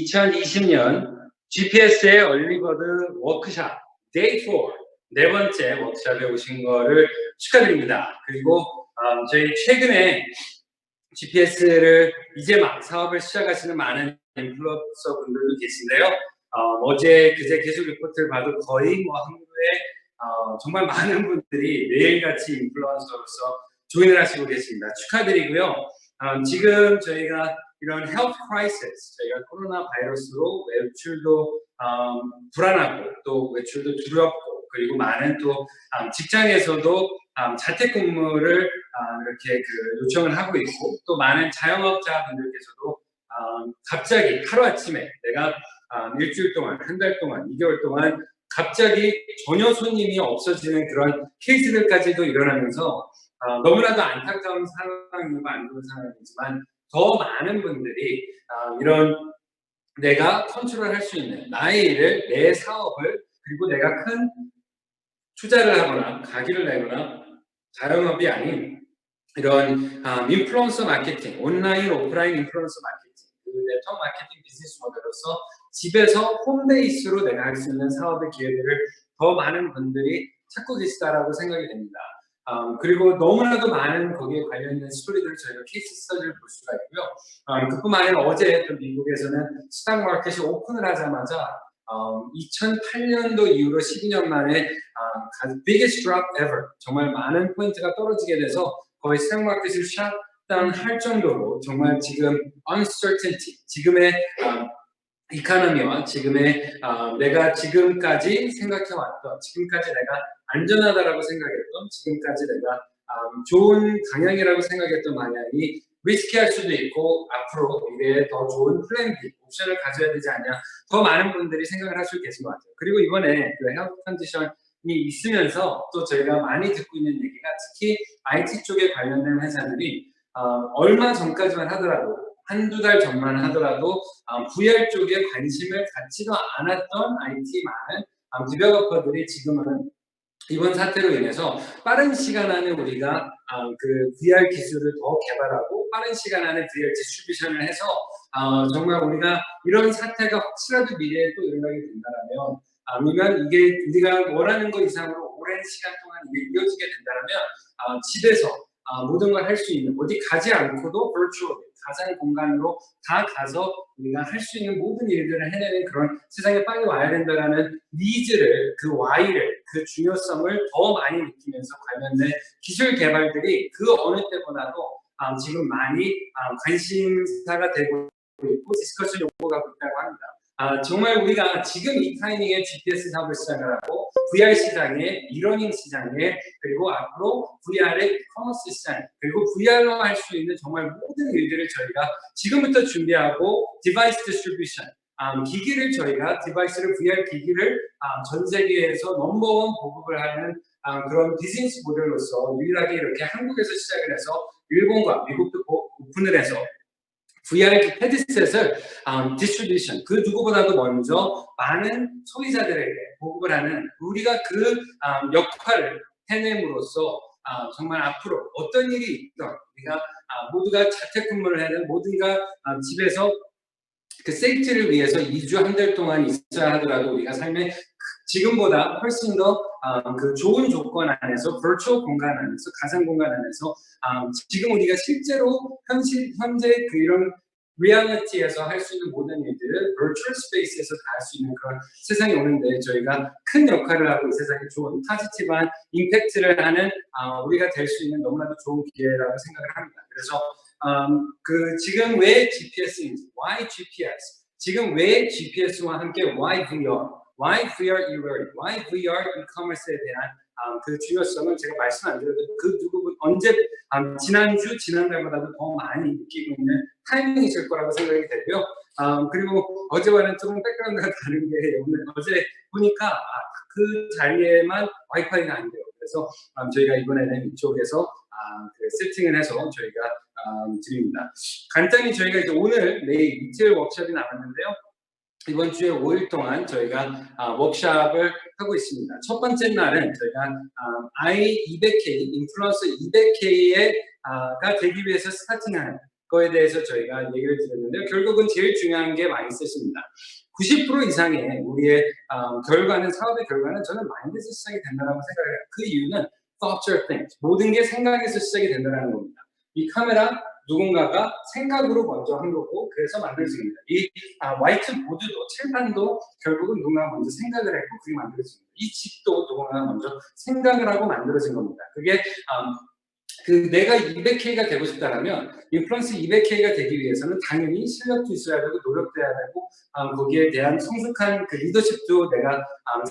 2020년 GPS의 얼리버드 워크샵 데이 4 네 번째 워크샵에 오신 거를 축하드립니다. 그리고 저희 최근에 GPS를 이제 막 사업을 시작하시는 많은 인플루언서 분들도 계신데요. 어제 그제 기술 리포트를 봐도 거의 한국에 정말 많은 분들이 매일같이 인플루언서로서 조인을 하시고 계십니다. 축하드리고요. 지금 저희가 이런 헬스 크라이시스, 저희가 코로나 바이러스로 외출도 불안하고 또 외출도 두렵고 그리고 많은 또 직장에서도 자택근무를 이렇게 요청을 하고 있고 또 많은 자영업자분들께서도 갑자기 하루아침에 내가 일주일 동안, 한 달 동안, 2개월 동안 갑자기 전혀 손님이 없어지는 그런 케이스들까지도 일어나면서 너무나도 안타까운 상황이고 안 좋은 상황이지만 더 많은 분들이 이런 내가 컨트롤할 수 있는 나의 일을, 내 사업을 그리고 내가 큰 투자를 하거나 가기를 내거나 자영업이 아닌 이런 인플루언서 마케팅, 온라인, 오프라인 인플루언서 마케팅, 그 네트워크 마케팅 비즈니스 모델로서 집에서 홈베이스로 내가 할 수 있는 사업의 기회들을 더 많은 분들이 찾고 계시다라고 생각이 됩니다. 그리고 너무나도 많은 거기에 관련된 스토리들을 저희가 케이스 스터디를 볼 수가 있고요. 그뿐만 아니라 어제 또 미국에서는 스탁 마켓이 오픈을 하자마자 2008년도 이후로 12년 만에 biggest drop ever, 정말 많은 포인트가 떨어지게 돼서 거의 스탁 마켓을 샷다운 할 정도로 정말 지금 uncertainty, 지금의 이카노미와 지금의 내가 지금까지 생각해왔던, 지금까지 내가 안전하다라고 생각했던, 지금까지 내가 좋은 방향이라고 생각했던 방향이 리스키할 수도 있고 앞으로 미래에 더 좋은 플랜 B, 옵션을 가져야 되지 않냐, 더 많은 분들이 생각을 하시고 계신 것 같아요. 그리고 이번에 그 헬스 컨디션이 있으면서 또 저희가 많이 듣고 있는 얘기가 특히 IT 쪽에 관련된 회사들이 얼마 전까지만 하더라도 한두 달 전만 하더라도 VR 쪽에 관심을 갖지도 않았던 IT 많은 디벨로퍼들이 지금은 이번 사태로 인해서 빠른 시간 안에 우리가 그 VR 기술을 더 개발하고 빠른 시간 안에 VR 디스트리뷰션을 해서 정말 우리가 이런 사태가 혹시라도 미래에 또 일어나게 된다면 아니면 이게 우리가 원하는 것 이상으로 오랜 시간 동안 이게 이어지게 된다면 집에서 모든 걸 할 수 있는, 어디 가지 않고도 virtual 가상 공간으로 다 가서 우리가 할 수 있는 모든 일들을 해내는 그런 세상에 빨리 와야 된다라는 니즈를, 그 Y를, 그 중요성을 더 많이 느끼면서 관련된 기술 개발들이 그 어느 때보다도 지금 많이 관심사가 되고 있고 디스커션이 오고 가고 있다고 합니다. 정말 우리가 지금 이 타이밍에 GPS 사업을 시작을 하고 VR 시장에, 이러닝 시장에, 그리고 앞으로 VR의 커머스 시장, 그리고 VR로 할 수 있는 정말 모든 일들을 저희가 지금부터 준비하고 디바이스 디스트리뷰션, 기기를 저희가 디바이스를 VR 기기를 전 세계에서 넘버원 보급을 하는 그런 비즈니스 모델로서 유일하게 이렇게 한국에서 시작을 해서 일본과 미국도 오픈을 해서 VR 헤드셋을 디스트리뷰션, 그 누구보다도 먼저 많은 소비자들에게 보급을 하는 우리가 그 역할을 해냄으로써 정말 앞으로 어떤 일이 있든 우리가 모두가 재택근무를 하는, 모두가 집에서 그 세이프티를 위해서 2주 한 달 동안 있어야 하더라도 우리가 삶에 지금보다 훨씬 더 그 좋은 조건 안에서, 버추얼 공간 안에서, 가상 공간 안에서 지금 우리가 실제로 현재 그 이런 리얼리티에서 할 수 있는 모든 일들을 버추얼 스페이스에서 다 할 수 있는 그런 세상이 오는데 저희가 큰 역할을 하고 이 세상에 좋은 포지티브한 임팩트를 하는 우리가 될 수 있는 너무나도 좋은 기회라고 생각을 합니다. 그래서 그 지금 왜 GPS인지, why GPS, 지금 왜 GPS와 함께 why VR, why VR e-learning, why VR e-commerce에 대한 그 중요성은 제가 말씀 안 드려도 그 누구분 언제 지난주, 지난달보다도 더 많이 느끼고 있는 타이밍이실 거라고 생각이 되고요. 그리고 어제와는 조금 백그라운드가 다른 게 오늘 어제 보니까 그 자리에만 와이파이가 안 돼요. 그래서 저희가 이번에는 이쪽에서 그 세팅을 해서 저희가 드립니다. 간단히 저희가 이제 오늘 내일 이틀 워크숍이 남았는데요. 이번 주에 5일 동안 저희가 워크숍을 하고 있습니다. 첫 번째 날은 저희가 I200K, 인플루언서 200K가 되기 위해서 스타팅하는 거에 대해서 저희가 얘기를 드렸는데요. 결국은 제일 중요한 게 마인드셋입니다. 90% 이상의 우리의 결과는, 사업의 결과는 저는 마인드에서 시작이 된다고 생각을 해요. 그 이유는 thoughts are things. 모든 게 생각에서 시작이 된다는 겁니다. 이 카메라 누군가가 생각으로 먼저 한 거고 그래서 만들어집니다. 이 화이트보드도 칠판도 결국은 누군가가 먼저 생각을 했고 그게 만들어집니다. 이 집도 누군가가 먼저 생각을 하고 만들어진 겁니다. 그게 내가 200K가 되고 싶다면 인플루언스 200K가 되기 위해서는 당연히 실력도 있어야 되고 노력도 해야 되고 거기에 대한 성숙한 그 리더십도 내가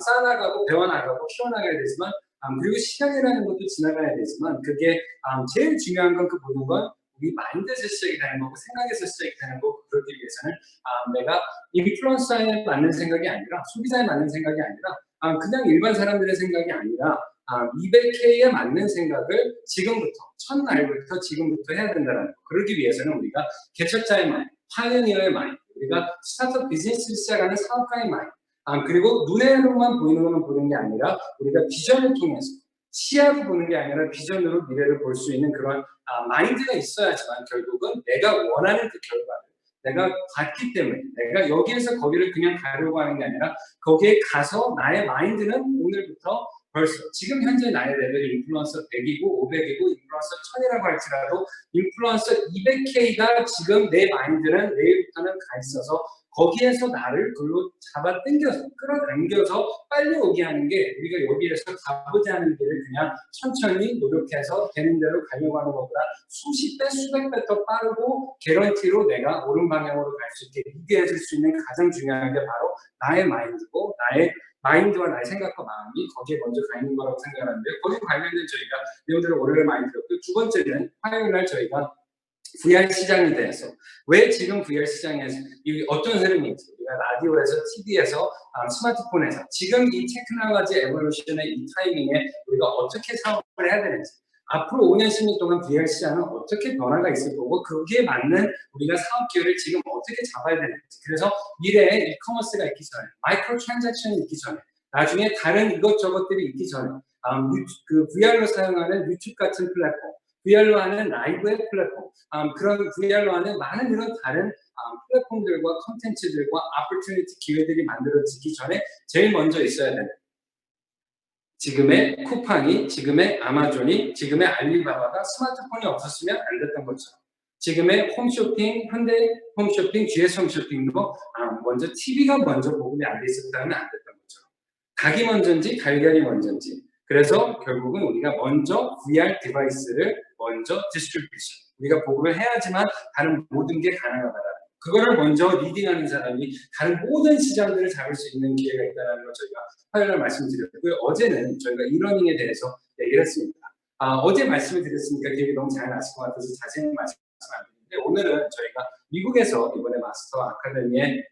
쌓아나가고 배워나가고 키워나가야 되지만 그리고 시간이라는 것도 지나가야 되지만 그게 제일 중요한 건 그 모든 건 우리 마인드에서 시작이 되는 거고 생각에서 시작이 되는 거고 그러기 위해서는 내가 인플루언서에 맞는 생각이 아니라 소비자에 맞는 생각이 아니라 그냥 일반 사람들의 생각이 아니라 200K에 맞는 생각을 지금부터 첫날부터 지금부터 해야 된다는 거. 그러기 위해서는 우리가 개척자의 마인드, 파이어니어의 마인드, 우리가 스타트업 비즈니스를 시작하는 사업가의 마인드, 그리고 눈에로만 보이는 것만 보는 게 아니라 우리가 비전을 통해서 시야로 보는 게 아니라 비전으로 미래를 볼 수 있는 그런 마인드가 있어야지만 결국은 내가 원하는 그 결과를 내가 봤기 때문에 내가 여기에서 거기를 그냥 가려고 하는 게 아니라 거기에 가서 나의 마인드는 오늘부터 벌써 지금 현재 나의 레벨이 인플루언서 100이고 500이고 인플루언서 1000이라고 할지라도 인플루언서 200K가 지금 내 마인드는 내일부터는 가 있어서 거기에서 나를 글로 잡아 당겨서 끌어당겨서 빨리 오게 하는 게 우리가 여기에서 가보지 않은 길을 그냥 천천히 노력해서 되는 대로 가려고 하는 것보다 수십 배 수백 배 더 빠르고 개런티로 내가 옳은 방향으로 갈 수 있게 리드해줄 수 있는 가장 중요한 게 바로 나의 마인드고 나의 마인드와 나의 생각과 마음이 거기에 먼저 가 있는 거라고 생각하는데요. 거기에 관련된 저희가 내용들을 월요일 많이 들었고요. 두 번째는 화요일 날 저희가 VR 시장에 대해서 왜 지금 VR 시장에서 어떤 흐름인지 우리가 라디오에서 TV에서 스마트폰에서 지금 이 테크놀로지 에볼루션의 이 타이밍에 우리가 어떻게 사업을 해야 되는지 앞으로 5년 10년 동안 VR 시장은 어떻게 변화가 있을 거고 거기에 맞는 우리가 사업 기회를 지금 어떻게 잡아야 되는지 그래서 미래에 이커머스가 있기 전에 마이크로 트랜잭션이 있기 전에 나중에 다른 이것저것들이 있기 전에 그 VR로 사용하는 유튜브 같은 플랫폼 VR로 하는 라이브의 플랫폼, 그런 VR로 하는 많은 이런 다른 플랫폼들과 컨텐츠들과 opportunity 기회들이 만들어지기 전에 제일 먼저 있어야 되는 지금의 쿠팡이, 지금의 아마존이, 지금의 알리바바가 스마트폰이 없었으면 안 됐던 것처럼 지금의 홈쇼핑, 현대 홈쇼핑, GS 홈쇼핑도 먼저 TV가 먼저 보급이 안 돼 있었다면 안 됐던 것처럼 닭이 먼저인지 달걀이 먼저인지 그래서 결국은 우리가 먼저 VR 디바이스를 먼저 디스트리뷰션 우리가 보급을 해야지만 다른 모든 게 가능하다라는 그거를 먼저 리딩하는 사람이 다른 모든 시장들을 잡을 수 있는 기회가 있다는 걸 저희가 화요일날 말씀드렸고요. 어제는 저희가 이러닝에 대해서 얘기를 했습니다. 어제 말씀을 드렸으니까 기억이 너무 잘 나실 것 같아서 자세히 말씀 안 드리는데 오늘은 저희가 미국에서 이번에 마스터 아카데미에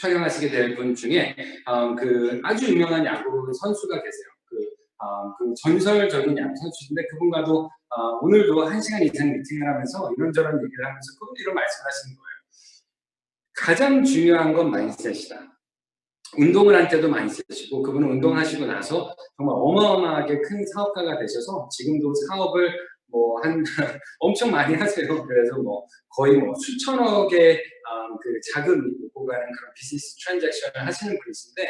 촬영하시게 될 분 중에 그 아주 유명한 야구 선수가 계세요. 그 전설적인 야구 선수인데 그분과도 오늘도 1시간 이상 미팅을 하면서 이런저런 얘기를 하면서 그분 이런 말씀을 하시는 거예요. 가장 중요한 건 마인드셋이다. 운동을 할 때도 마인드셋이고 그분은 운동하시고 나서 정말 어마어마하게 큰 사업가가 되셔서 지금도 사업을 엄청 많이 하세요. 그래서 거의 수천억의 그 자금이 오고 가는 그런 비즈니스 트랜잭션을 하시는 분이신데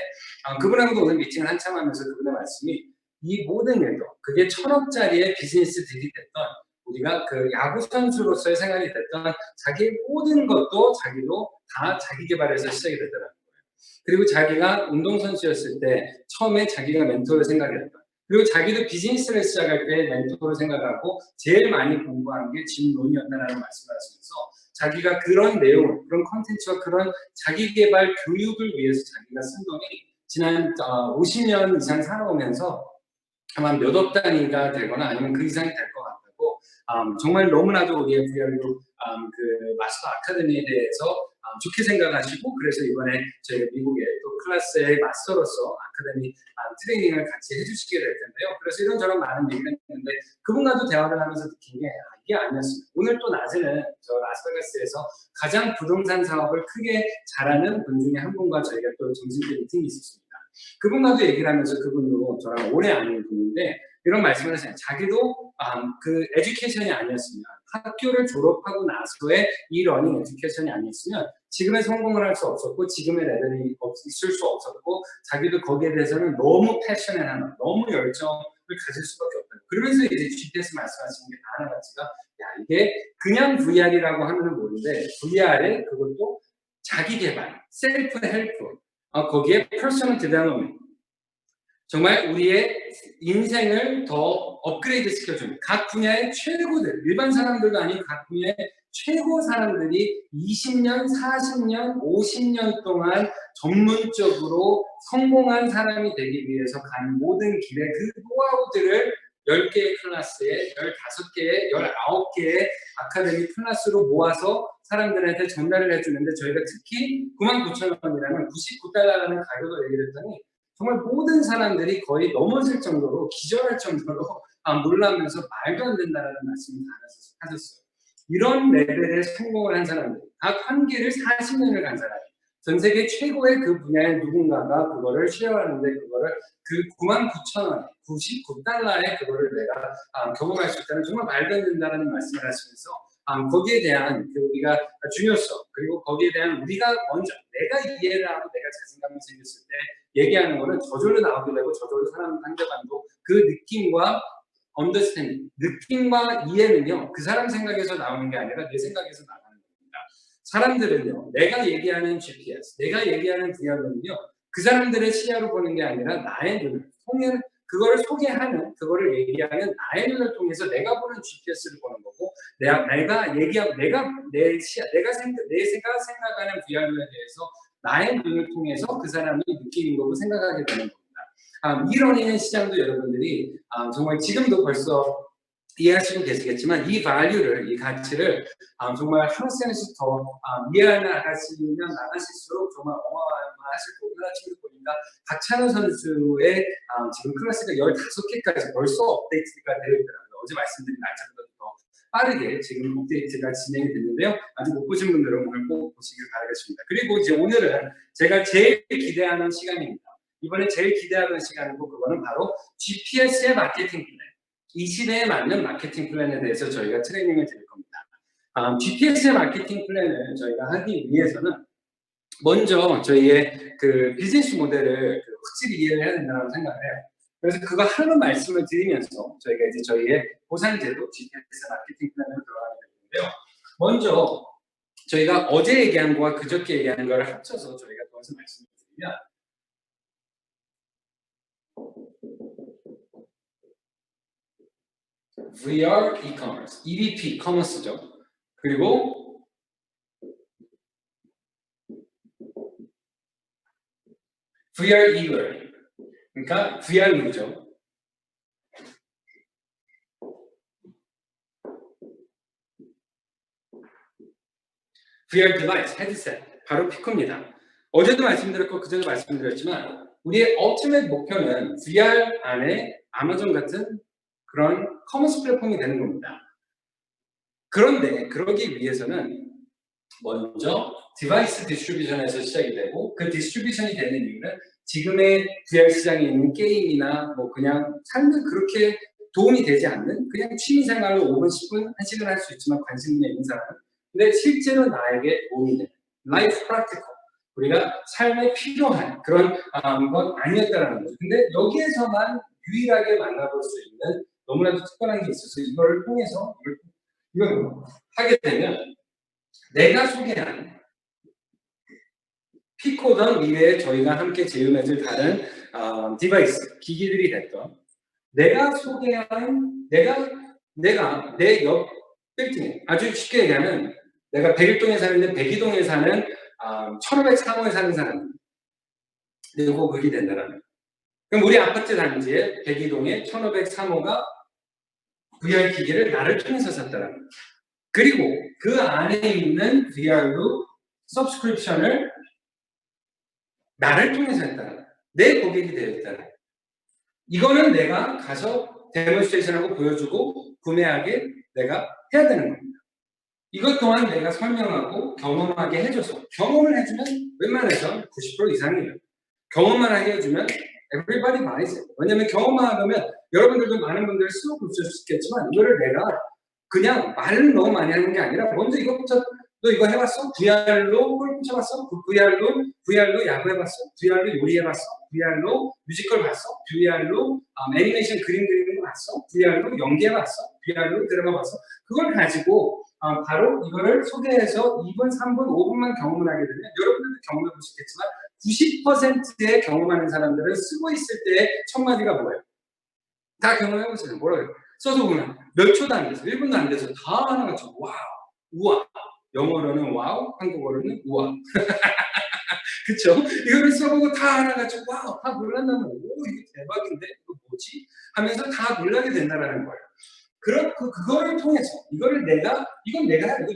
그분하고도 오늘 미팅을 한참 하면서 그분의 말씀이 이 모든 일도 그게 1000억짜리의 비즈니스 딜이 됐던 우리가 그 야구 선수로서의 생활이 됐던 자기의 모든 것도 자기도 다 자기 개발에서 시작이 되더라고요. 그리고 자기가 운동선수였을 때 처음에 자기가 멘토를 생각했던 그리고 자기도 비즈니스를 시작할 때 멘토를 생각하고 제일 많이 공부한 게 짐 론이었다는 말씀을 하시면서 자기가 그런 내용, 그런 콘텐츠와 그런 자기 개발 교육을 위해서 자기가 쓴 돈이 지난 50년 이상 살아오면서 아마 몇억 단위가 되거나 아니면 그 이상이 될 것 같다고 정말 너무나도 우리의 VR로 그 마스터 아카데미에 대해서 좋게 생각하시고 그래서 이번에 저희가 미국의 또 클래스의 마스터로서 아카데미 트레이닝을 같이 해주시게 될 텐데요. 그래서 이런저런 많은 얘기가 있는데 그분과도 대화를 하면서 느낀 게 이게 아니었습니다. 오늘 또 낮에는 저 라스베가스에서 가장 부동산 사업을 크게 잘하는 분 중에 한 분과 저희가 또 점심때 미팅이 있었습니다. 그분과도 얘기를 하면서 그분도 저랑 오래 아는 분인데 이런 말씀을 하시잖아요. 자기도 그 에듀케이션이 아니었으면 학교를 졸업하고 나서의 이 러닝 에듀케이션이 아니었으면 지금의 성공을 할 수 없었고 지금의 레벨이 있을 수 없었고 자기도 거기에 대해서는 너무 패셔널한 너무 열정을 가질 수밖에 없다. 그러면서 이제 GPS 말씀하시는 게 다 하나가지가 야 이게 그냥 VR이라고 하면은 모르는데 VR에 그것도 자기 개발, 셀프 헬프, 거기에 퍼스널 디벨롭먼트 정말 우리의 인생을 더 업그레이드 시켜주는 각 분야의 최고들, 일반 사람들도 아닌 각 분야의 최고 사람들이 20년, 40년, 50년 동안 전문적으로 성공한 사람이 되기 위해서 간 모든 길의 그 노하우들을 10개의 클래스에 15개의 19개의 아카데미 클래스로 모아서 사람들한테 전달을 해주는데 저희가 특히 99,000원이라는 99달러라는 가격을 얘기를 했더니 정말 모든 사람들이 거의 넘어질 정도로 기절할 정도로 놀라면서 말도 안 된다라는 말씀을 하셨어요. 이런 레벨의 성공을 한 사람들, 각 한 길을 40년을 간 사람이 전 세계 최고의 그 분야의 누군가가 그거를 쉐어하는데 그거를 그 99,000원, 99달러에 그거를 내가 경험할 수 있다는 정말 말도 안 된다라는 말씀을 하시면서 거기에 대한 그 우리가 중요성 그리고 거기에 대한 우리가 먼저 내가 이해를 하고 내가 자신감이 생겼을 때 얘기하는 거는 저절로 나오게 되고 저절로 사람 상대방도 그 느낌과 understanding, 느낌과 이해는요 그 사람 생각에서 나오는 게 아니라 내 생각에서 나가는 겁니다. 사람들은요 내가 얘기하는 GPS, 내가 얘기하는 VR은요 그 사람들의 시야로 보는 게 아니라 나의 눈을 통해 그거를 소개하는, 그거를 얘기하는 나의 눈을 통해서 내가 보는 GPS를 보는 거고, 내가 얘기하고, 내 생각하는 VR에 대해서 나의 눈을 통해서 그 사람이 느끼는 거고 생각하게 되는 겁니다. 이 러닝의 시장도 여러분들이 정말 지금도 벌써 이해하시고 계시겠지만 이 value를, 이 가치를 정말 하나씩 하나씩 더 이해하시면 나가실수록 정말 어마어마하실 거고 지금 보니까 박찬호 선수의 지금 클래스가 15개까지 벌써 업데이트가 되어 있더라고요. 어제 말씀드린 날짜보다 더 빠르게 지금 업데이트가 진행이 됐는데요. 아직 못 보신 분들은 오늘 꼭 보시길 바라겠습니다. 그리고 이제 오늘은 제가 제일 기대하는 시간입니다. 이번에 제일 기대하는 시간이고 그거는 바로 GPS의 마케팅 플랜. 이 시대에 맞는 마케팅 플랜에 대해서 저희가 트레이닝을 드릴 겁니다. GPS의 마케팅 플랜을 저희가 하기 위해서는 먼저 저희의 그 비즈니스 모델을 확실히 이해를 해야 된다고 생각을 해요. 그래서 그거 하나만 말씀을 드리면서 저희가 이제 저희의 보상제도 GPS 마케팅 플랜으로 들어가게 되는데요. 먼저 저희가 어제 얘기한 거와 그저께 얘기한 거를 합쳐서 저희가 더해서 말씀을 드리면 VR e-commerce, EVP, 커머스죠. 그리고 VR e-learning, 그러니까 VRU죠. VR 디바이스, 헤드셋, 바로 피코입니다. 어제도 말씀드렸고 그전에도 말씀드렸지만 우리의 ultimate 목표는 VR 안에 아마존 같은 그런 커머스 플랫폼이 되는 겁니다. 그런데 그러기 위해서는 먼저 디바이스 디스트리뷰션에서 시작이 되고 그 디스트리뷰션이 되는 이유는 지금의 VR 시장에 있는 게임이나 뭐 그냥 삶에 그렇게 도움이 되지 않는 그냥 취미생활로 5분, 10분, 1시간 할 수 있지만 관심 있는 사람은 근데 실제로 나에게 도움이 되는 라이프 프랙티컬 우리가 삶에 필요한 그런 건 아니었다라는 거죠. 근데 여기에서만 유일하게 만나볼 수 있는 너무나도 특별한 게 있어서 이걸 통해서 이걸 하게 되면 내가 소개한 피코던 미래에 저희가 함께 제휴맺을 다른 디바이스, 기기들이 됐던 내가 소개한 내 옆 빌딩 아주 쉽게 얘기하면 내가 백일동에 사는데 백이동에 사는 1503호에 사는 사람 그리고 그게 된다라는 그럼 우리 아파트 단지에 백이동에 1503호가 VR 기기를 나를 통해서 샀다라는 그리고 그 안에 있는 VR로 서브스크립션을 나를 통해서 했다라는 내 고객이 되었다라는 이거는 내가 가서 데몬스트레이션하고 보여주고 구매하게 내가 해야 되는 겁니다. 이것 또한 내가 설명하고 경험하게 해줘서 경험을 해주면 웬만해서 90% 이상이에요. 경험만 하게 해주면 everybody buys it. 왜냐면 경험만 하면 여러분들도 많은 분들 쓰고 있을 수 있겠지만 이거를 내가 그냥 말을 너무 많이 하는 게 아니라 먼저 이거부터 너 이거 해봤어? VR로 골프 쳐봤어? VR로 야구 해봤어? VR로 요리 해봤어? VR로 뮤지컬 봤어? VR로 애니메이션 그림 그리는 거 봤어? VR로 연기해봤어? VR로 드라마 봤어? 그걸 가지고 바로 이거를 소개해서 2분, 3분, 5분만 경험을 하게 되면 여러분들도 경험해 보셨겠지만 90%의 경험하는 사람들은 쓰고 있을 때의 첫 마디가 뭐예요? 다 경험해 보세요. 뭐라고 해요? 써서 보면 몇 초도 안 돼서 1분도 안 돼서 다 하나같이 와우, 우와. 영어로는 와우, 한국어로는 우와. 그쵸? 이거를 써보고 다 알아가지고 와우, 다 놀란다면 오, 이거 대박인데? 이거 뭐지? 하면서 다 놀라게 된다라는 거예요. 그거를 통해서 이건 내가 이거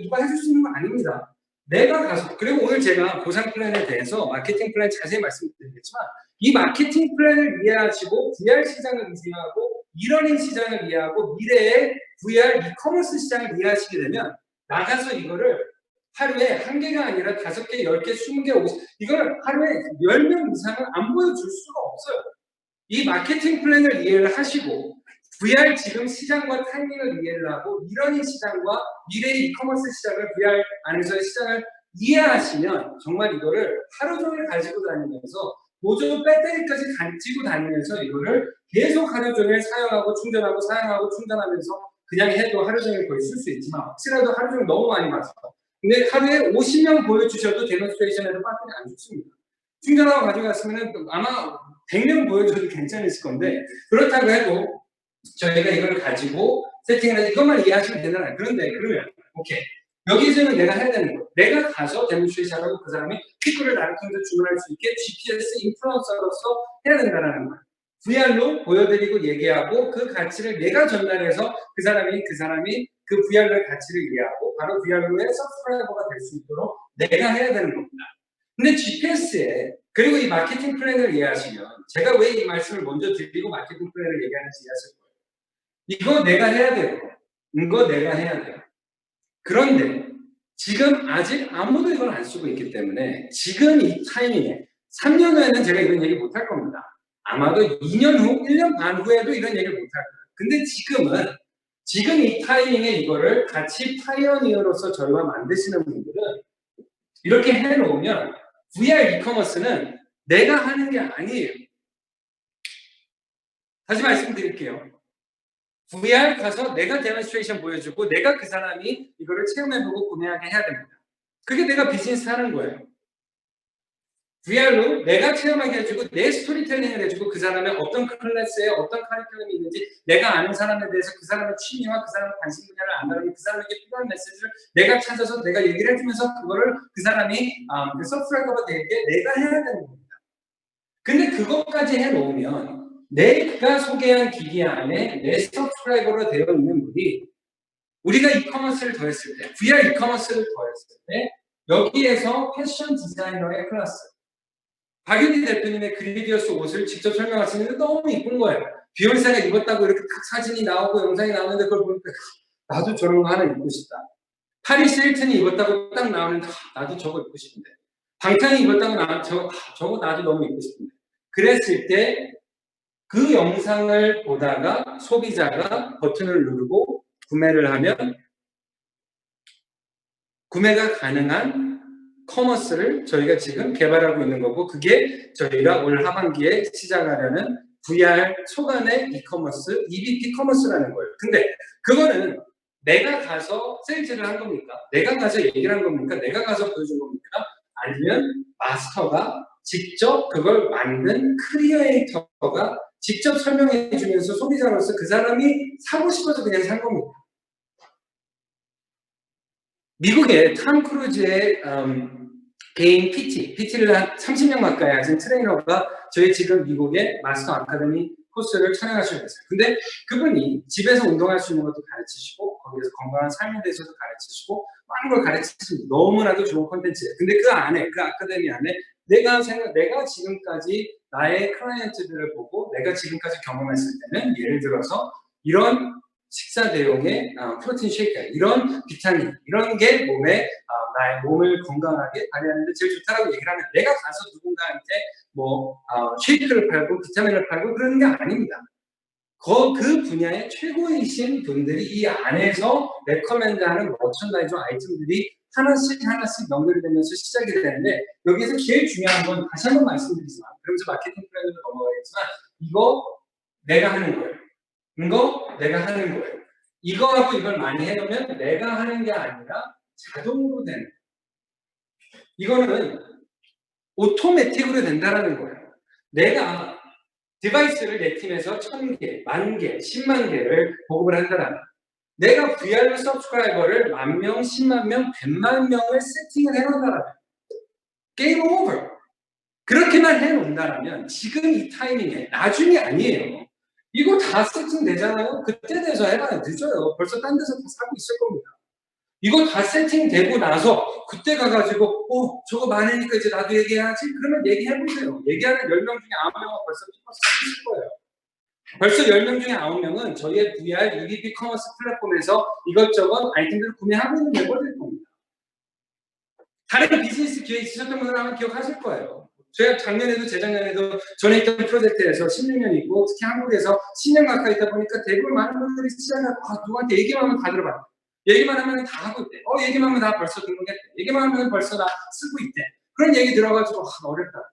누가 해줄 수 있는 거 아닙니다. 내가 가서 그리고 오늘 제가 보상 플랜에 대해서 마케팅 플랜 자세히 말씀드리겠지만 이 마케팅 플랜을 이해하시고 VR 시장을 이해하고 이러닝 시장을 이해하고 미래의 VR 이커머스 시장을 이해하시게 되면 나가서 이거를 하루에 1개가 아니라 5개, 10개, 20개, 50개 이걸 하루에 10명 이상은 안 보여줄 수가 없어요. 이 마케팅 플랜을 이해를 하시고 VR 지금 시장과 타이밍을 이해를 하고 이러닝 시장과 미래의 이커머스 시장을 VR 안에서의 시장을 이해하시면 정말 이거를 하루 종일 가지고 다니면서 보조 배터리까지 가지고 다니면서 이거를 계속 하루 종일 사용하고 충전하고 사용하고 충전하면서 그냥 해도 하루 종일 거의 쓸 수 있지만 혹시라도 하루 종일 너무 많이 봐서 근데 하루에 50명 보여주셔도 데몬스트레이션에도 배터리 안 죽습니다. 충전하고 가져갔으면 아마 100명 보여줘도 괜찮으실 건데 그렇다고 해도 저희가 이걸 가지고 세팅을 해서 이것만 이해하시면 되잖아요. 그런데 그러면 오케이 여기서는 내가 해야 되는 거 내가 가서 데몬스트레이션하고 그 사람이 피크를 나를 통해서 주문할 수 있게 GPS 인플루언서로서 해야 된다는 거예요. VR로 보여드리고 얘기하고 그 가치를 내가 전달해서 그 사람이 그 VR의 가치를 이해하고 바로 VR로의 서브스크라이버가 될 수 있도록 내가 해야 되는 겁니다. 근데 GPS에 그리고 이 마케팅 플랜을 이해하시면 제가 왜 이 말씀을 먼저 드리고 마케팅 플랜을 얘기하는지 이해하실 거예요. 이거 내가 해야 돼요. 이거 내가 해야 돼요. 그런데 지금 아직 아무도 이걸 안 쓰고 있기 때문에 지금 이 타이밍에 3년 후에는 제가 이런 얘기 못 할 겁니다. 아마도 2년 후, 1년 반 후에도 이런 얘기를 못 할 거예요. 근데 지금 이 타이밍에 이거를 같이 파이어니어로서 저희와 만드시는 분들은 이렇게 해놓으면 VR 이커머스는 내가 하는 게 아니에요. 다시 말씀드릴게요. VR 가서 내가 데몬스트레이션 보여주고 내가 그 사람이 이거를 체험해보고 구매하게 해야 됩니다. 그게 내가 비즈니스 하는 거예요. VR로 내가 체험하게 해주고 내 스토리텔링을 해주고 그 사람의 어떤 클래스에 어떤 카리큘럼이 있는지 내가 아는 사람에 대해서 그 사람의 취미와 그 사람의 관심 분야를 안다면 그 사람에게 필요한 메시지를 내가 찾아서 내가 얘기를 해주면서 그거를 그 사람이 그 서브스크라이버가 되게 내가 해야 되는 겁니다. 근데 그것까지 해놓으면 내가 소개한 기기 안에 내 서브스크라이버로 되어 있는 분이 우리가 이커머스를 더했을 때 VR 이커머스를 더했을 때 여기에서 패션 디자이너의 클래스 박윤희 대표님의 그리디어스 옷을 직접 설명하시는데 너무 이쁜 거예요. 비욘세가 입었다고 이렇게 딱 사진이 나오고 영상이 나오는데 그걸 보니까 나도 저런 거 하나 입고 싶다. 파리스 힐튼이 입었다고 딱 나오는데 나도 저거 입고 싶은데. 방탄이 입었다고 나오면 저거 나도 너무 입고 싶은데. 그랬을 때 그 영상을 보다가 소비자가 버튼을 누르고 구매를 하면 구매가 가능한 커머스를 저희가 지금 개발하고 있는 거고 그게 저희가 올 하반기에 시작하려는 VR 초간의 이커머스, EBP 커머스라는 거예요. 근데 그거는 내가 가서 세일즈를 한 겁니까? 내가 가서 얘기를 한 겁니까? 내가 가서 보여준 겁니까? 아니면 마스터가 직접 그걸 만든 크리에이터가 직접 설명해 주면서 소비자로서 그 사람이 사고 싶어서 그냥 산 겁니다. 미국의 탐 크루즈의 개인 PT를 한 30년 가까이 하신 트레이너가 저희 지금 미국의 마스터 아카데미 코스를 촬영하시고 계세요. 근데 그분이 집에서 운동할 수 있는 것도 가르치시고 거기에서 건강한 삶에 대해서도 가르치시고 많은 걸 가르치시는 너무나도 좋은 콘텐츠예요. 근데 그 안에 그 아카데미 안에 내가 지금까지 나의 클라이언트들을 보고 내가 지금까지 경험했을 때는 예를 들어서 이런 식사 대용의 프로틴 쉐이크, 이런 비타민, 이런 게 몸에 나의 몸을 건강하게 관리하는데 제일 좋다라고 얘기를 하면 내가 가서 누군가한테 쉐이크를 팔고 비타민을 팔고 그러는 게 아닙니다. 그 분야의 최고이신 분들이 이 안에서 레커멘드하는 머천다이저 아이템들이 하나씩 연결이 되면서 시작이 되는데, 여기에서 제일 중요한 건 다시 한번 말씀드리지만, 그러면서 마케팅 플랜으로 넘어가겠지만, 이거 내가 하는 거예요. 이거 내가 하는 거예요. 이거하고 이걸 많이 해놓으면 내가 하는 게 아니라 자동으로 되는 거예요. 이거는 오토매틱으로 된다는 거예요. 내가 디바이스를 내 팀에서 1000개, 10,000개, 10만 개를 보급을 한다면, 내가 VR 서브스크라이버를 10,000명, 10만 명, 100만 명을 세팅을 해놓는다면 게임 오버. 그렇게만 해놓는다면 지금 이 타이밍에, 나중이 아니에요. 이거 다 세팅되잖아요. 그때 돼서 해봐야 늦어요. 벌써 딴 데서 다 사고 있을 겁니다. 이거 다 세팅되고 나서 그때 가가지고 저거 많으니까 이제 나도 얘기해야지. 그러면 얘기해보세요. 얘기하는 10명 중에 9명은 벌써 쓰고 있을 거예요. 벌써 10명 중에 9명은 저희의 VR, EVP 커머스 플랫폼에서 이것저것 아이템들을 구매하고 있는 멤버들일 겁니다. 다른 비즈니스 기회 있으셨던 분들 아마 기억하실 거예요. 제가 작년에도 재작년에도 전에 있던 프로젝트에서 16년 있고, 특히 한국에서 10년 가까이 있다 보니까 대부분 많은 분들이 시작을 누구한테 얘기만 하면 다 들어봐요. 얘기만 하면 다 하고 있대. 얘기만 하면 다 벌써 등록했대. 얘기만 하면 벌써 다 쓰고 있대. 그런 얘기 들어가지고 어렵다.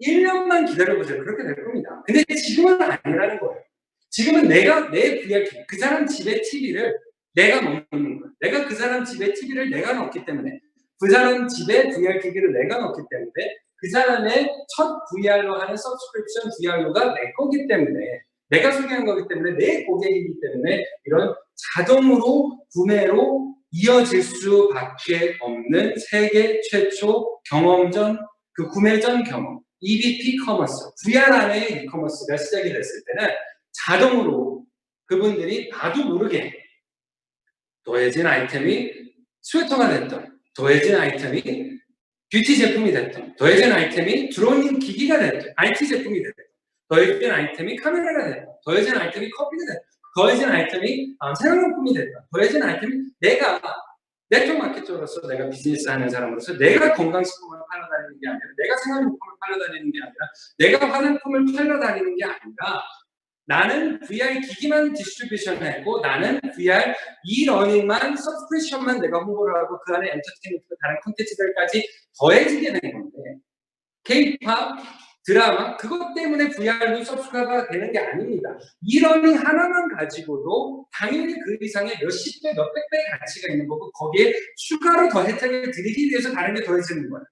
1년만 기다려보세요. 그렇게 될 겁니다. 근데 지금은 아니라는 거예요. 지금은 내가 내 VR, 그 사람 집에 TV를 내가 넣는 거예요. 내가 그 사람 집에 TV를 내가 넣기 때문에, 그 사람 집에 VR 기기를 내가 넣기 때문에, 그 사람의 첫 VR로 하는 서브스크립션 VR로가 내 거기 때문에, 내가 소개한 거기 때문에, 내 고객이기 때문에 이런 자동으로 구매로 이어질 수밖에 없는 세계 최초 경험전, 그 구매 전 경험, EVP 커머스, VR 안에 이커머스가 시작이 됐을 때는 자동으로 그분들이 나도 모르게 더해진 아이템이 스웨터가 됐던, 더해진 아이템이 뷰티 제품이 됐던, 더해진 아이템이 드로잉 기기가 됐던, IT 제품이 됐던, 더해진 아이템이 카메라가 됐던, 더해진 아이템이 커피가 됐던, 더해진 아이템이 생활용품이 됐던, 더해진 아이템이 내가 네트워크 마케터로서, 내가 비즈니스 하는 사람으로서 내가 건강식품을 팔러 다니는 게 아니라, 내가 생활용품을 팔러 다니는 게 아니라, 내가 화장품을 팔러 다니는 게 아니라, 나는 VR 기기만 디스트리뷰션을 했고, 나는 VR e-러닝만, 서브스크립션만 내가 홍보를 하고, 그 안에 엔터테인먼트, 다른 콘텐츠들까지 더해지게 된 건데, K-팝, 드라마, 그것 때문에 VR도 서브스크라이버가 되는 게 아닙니다. e-러닝 하나만 가지고도 당연히 그 이상의 몇십 배, 몇백 배의 가치가 있는 거고, 거기에 추가로 더 혜택을 드리기 위해서 다른 게 더해지는 거예요.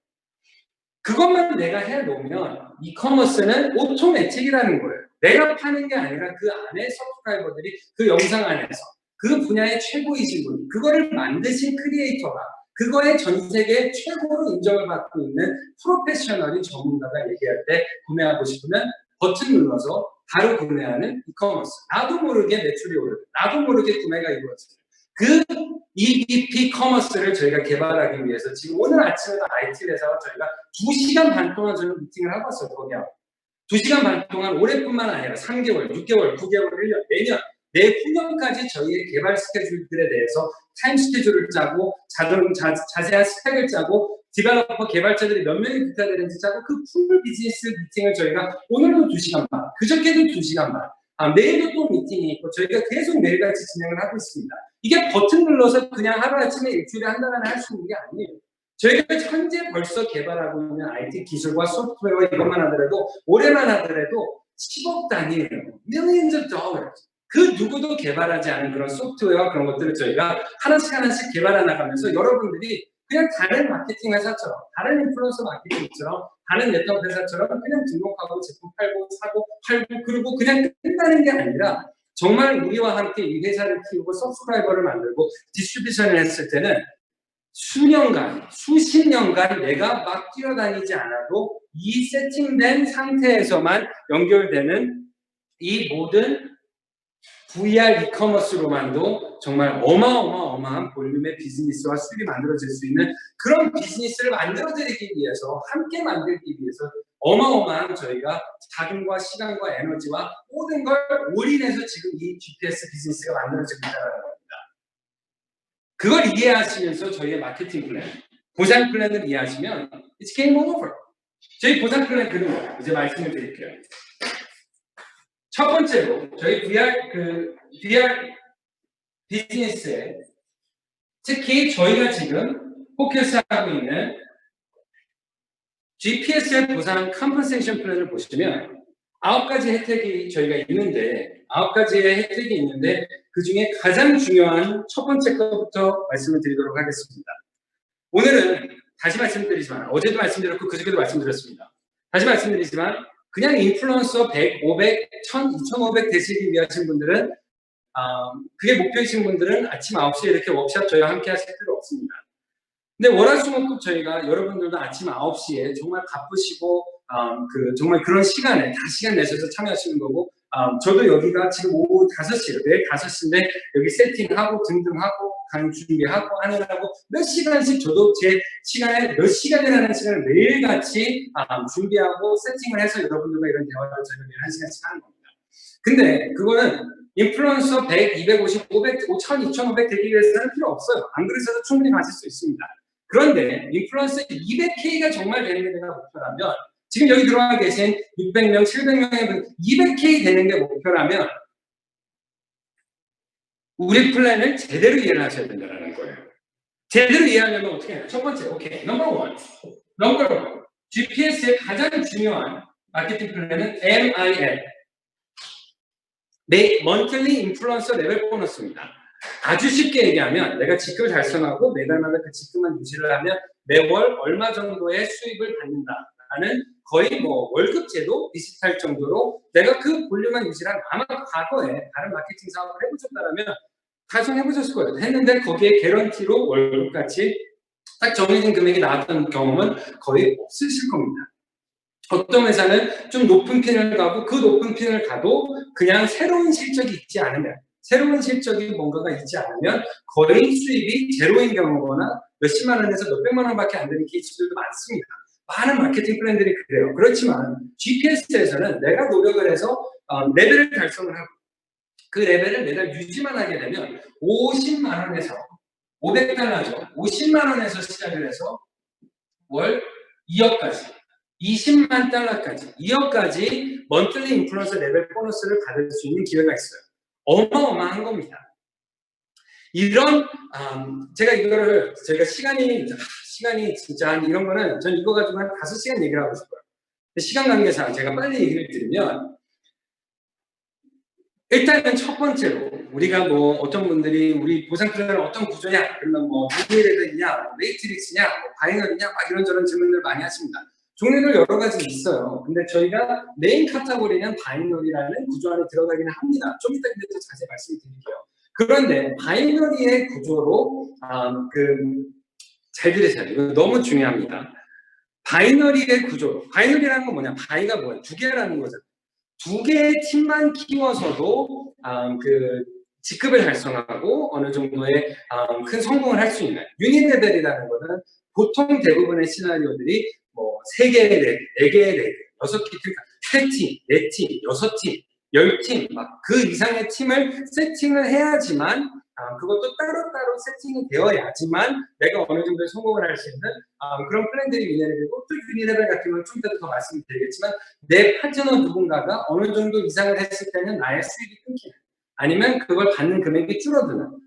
그것만 내가 해놓으면 이커머스는 오토매틱이라는 거예요. 내가 파는 게 아니라 그 안에 서브스크라이버들이 그 영상 안에서 그 분야의 최고이신 분, 그거를 만드신 크리에이터가, 그거의 전 세계 최고로 인정을 받고 있는 프로페셔널인 전문가가 얘기할 때 구매하고 싶으면 버튼 눌러서 바로 구매하는 이커머스. 나도 모르게 매출이 오르고, 나도 모르게 구매가 이루어져요. 그 EVP 커머스를 저희가 개발하기 위해서 지금 오늘 아침에도 IT 회사와 저희가 2시간 반 동안 저는 미팅을 하고 왔어요. 거기하고 2시간 반 동안 올해뿐만 아니라 3개월, 6개월, 9개월, 1년, 내년, 내후년까지 저희의 개발 스케줄들에 대해서 타임 스케줄을 짜고, 자세한 스펙을 짜고, 디벨로퍼 개발자들이 몇 명이 붙어야 되는지 짜고, 그 풀 비즈니스 미팅을 저희가 오늘도 2시간 반, 그저께도 2시간 반, 내일도 또 미팅이 있고, 저희가 계속 매일같이 진행을 하고 있습니다. 이게 버튼 눌러서 그냥 하루아침에 일주일에 한 달 안에 할 수 있는 게 아니에요. 저희가 현재 벌써 개발하고 있는 IT 기술과 소프트웨어 이것만 하더라도, 올해만 하더라도 10억 단위예요. millions of dollars. 그 누구도 개발하지 않은 그런 소프트웨어와 그런 것들을 저희가 하나씩 개발해 나가면서, 여러분들이 그냥 다른 마케팅 회사처럼, 다른 인플루언서 마케팅처럼, 다른 네트워크 회사처럼 그냥 등록하고 제품 팔고 사고 팔고 그리고 그냥 끝나는 게 아니라, 정말 우리와 함께 이 회사를 키우고 서브스크라이버를 만들고 디스트리뷰션을 했을 때는 수년간, 수십 년간 내가 막 뛰어다니지 않아도 이 세팅된 상태에서만 연결되는 이 모든 VR 이커머스로만도 정말 어마어마한 볼륨의 비즈니스와 수익이 만들어질 수 있는 그런 비즈니스를 만들어드리기 위해서, 함께 만들기 위해서 어마어마한 저희가 자금과 시간과 에너지와 모든 걸 올인해서 지금 이 GPS 비즈니스가 만들어지고 있다는 겁니다. 그걸 이해하시면서 저희의 마케팅 플랜, 보상 플랜을 이해하시면 It's game over. 저희 보상 플랜 그런 거예요. 이제 말씀을 드릴게요. 첫 번째로 저희 VR 비즈니스에 특히 저희가 지금 포커스하고 있는 GPS의 보상 컴pen세이션 플랜을 보시면 9가지 혜택이 저희가 있는데 9가지의 혜택이 있는데 그 중에 가장 중요한 첫 번째 것부터 말씀을 드리도록 하겠습니다. 오늘은 다시 말씀드리지만 어제도 말씀드렸고 그저께도 말씀드렸습니다. 다시 말씀드리지만 그냥 인플루언서 100, 500, 1000, 2500 되시기 위하신 분들은 그게 목표이신 분들은 아침 9시에 이렇게 워크숍 저희와 함께 하실 필요 없습니다. 근데 월화수목금 저희가 여러분들도 아침 9시에 정말 바쁘시고 정말 그런 시간에 다 시간 내셔서 참여하시는 거고 저도 여기가 지금 오후 5시예요. 내일 5시인데 여기 세팅하고 등등하고 강의 준비하고 하느라고 몇 시간씩 저도 제 시간에 몇 시간이라는 시간을 매일같이 준비하고 세팅을 해서 여러분들과 이런 대화를 저희가 매일 1시간씩 하는 겁니다. 근데 그거는 인플루언서 100, 250, 500, 5000, 2500 되기 위해서는 필요 없어요. 안 그러셔도 충분히 가실 수 있습니다. 그런데 인플루언서 200K가 정말 되는 게 내가 목표라면 지금 여기 들어와 계신 600명, 700명의 분 200K 되는 게 목표라면 우리 플랜을 제대로 이해를 하셔야 된다는 거예요. 제대로 이해하려면 어떻게 해요? 첫 번째, 오케이. 넘버 원. GPS의 가장 중요한 마케팅 플랜은 MIL. Monthly Influencer Level 보너스입니다. 아주 쉽게 얘기하면 내가 직급을 달성하고 매달마다 그 직급만 유지를 하면 매월 얼마 정도의 수입을 받는다라는 거의 뭐 월급제도 비슷할 정도로 내가 그 볼륨만 유지한 아마 과거에 다른 마케팅 사업을 해보셨다면 달성해보셨을 거예요. 했는데 거기에 개런티로 월급같이 딱 정해진 금액이 나왔던 경험은 거의 없으실 겁니다. 어떤 회사는 좀 높은 핀을 가고 그 높은 핀을 가도 그냥 새로운 실적이 있지 않으면 새로운 실적이 뭔가가 있지 않으면 거의 수입이 제로인 경우거나 몇십만 원에서 몇백만 원밖에 안 되는 케이스들도 많습니다. 많은 마케팅 플랜들이 그래요. 그렇지만 GPS에서는 내가 노력을 해서 레벨을 달성을 하고 그 레벨을 매달 유지만 하게 되면 50만 원에서 500달러죠. 50만 원에서 시작을 해서 월 2억까지 20만 달러까지 2억까지 먼틀리 인플루언서 레벨 보너스를 받을 수 있는 기회가 있어요. 어마어마한 겁니다. 이런 제가 시간이 진짜 이런 거는 전 이거 가지고 한 5시간 얘기를 하고 싶어요. 시간 관계상 제가 빨리 얘기를 드리면 일단은 첫 번째로 우리가 뭐 어떤 분들이 우리 보상 플랜은 어떤 구조냐 그러면 뭐 뉴레벨이냐 메이트릭스냐 뭐 바이너리냐 막 이런저런 질문들 많이 하십니다. 종류들 여러 가지 있어요. 근데 저희가 메인 카테고리는 바이너리라는 구조 안에 들어가기는 합니다. 좀 이따 근데 또 자세히 말씀드릴게요. 그런데 바이너리의 구조로 잘 들으세요. 이거 너무 중요합니다. 바이너리의 구조. 바이너리라는 건 뭐냐? 바이가 뭐야? 두 개라는 거잖아. 두 개의 팀만 키워서도 직급을 달성하고 어느 정도의 큰 성공을 할 수 있는 유닛레벨이라는 거는 보통 대부분의 시나리오들이 뭐 3개의 레벨, 4개의 레벨, 6개, 그러니까 3팀, 4팀, 6팀, 10팀 막 그 이상의 팀을 세팅을 해야지만 그것도 따로따로 세팅이 되어야지만 내가 어느 정도 성공을 할 수 있는 그런 플랜들이 유니레벨이고 또 유니레벨 같은 건 좀 이따 더 말씀드리겠지만 내 파트너 누군가가 어느 정도 이상을 했을 때는 나의 수익이 끊기는 아니면 그걸 받는 금액이 줄어드는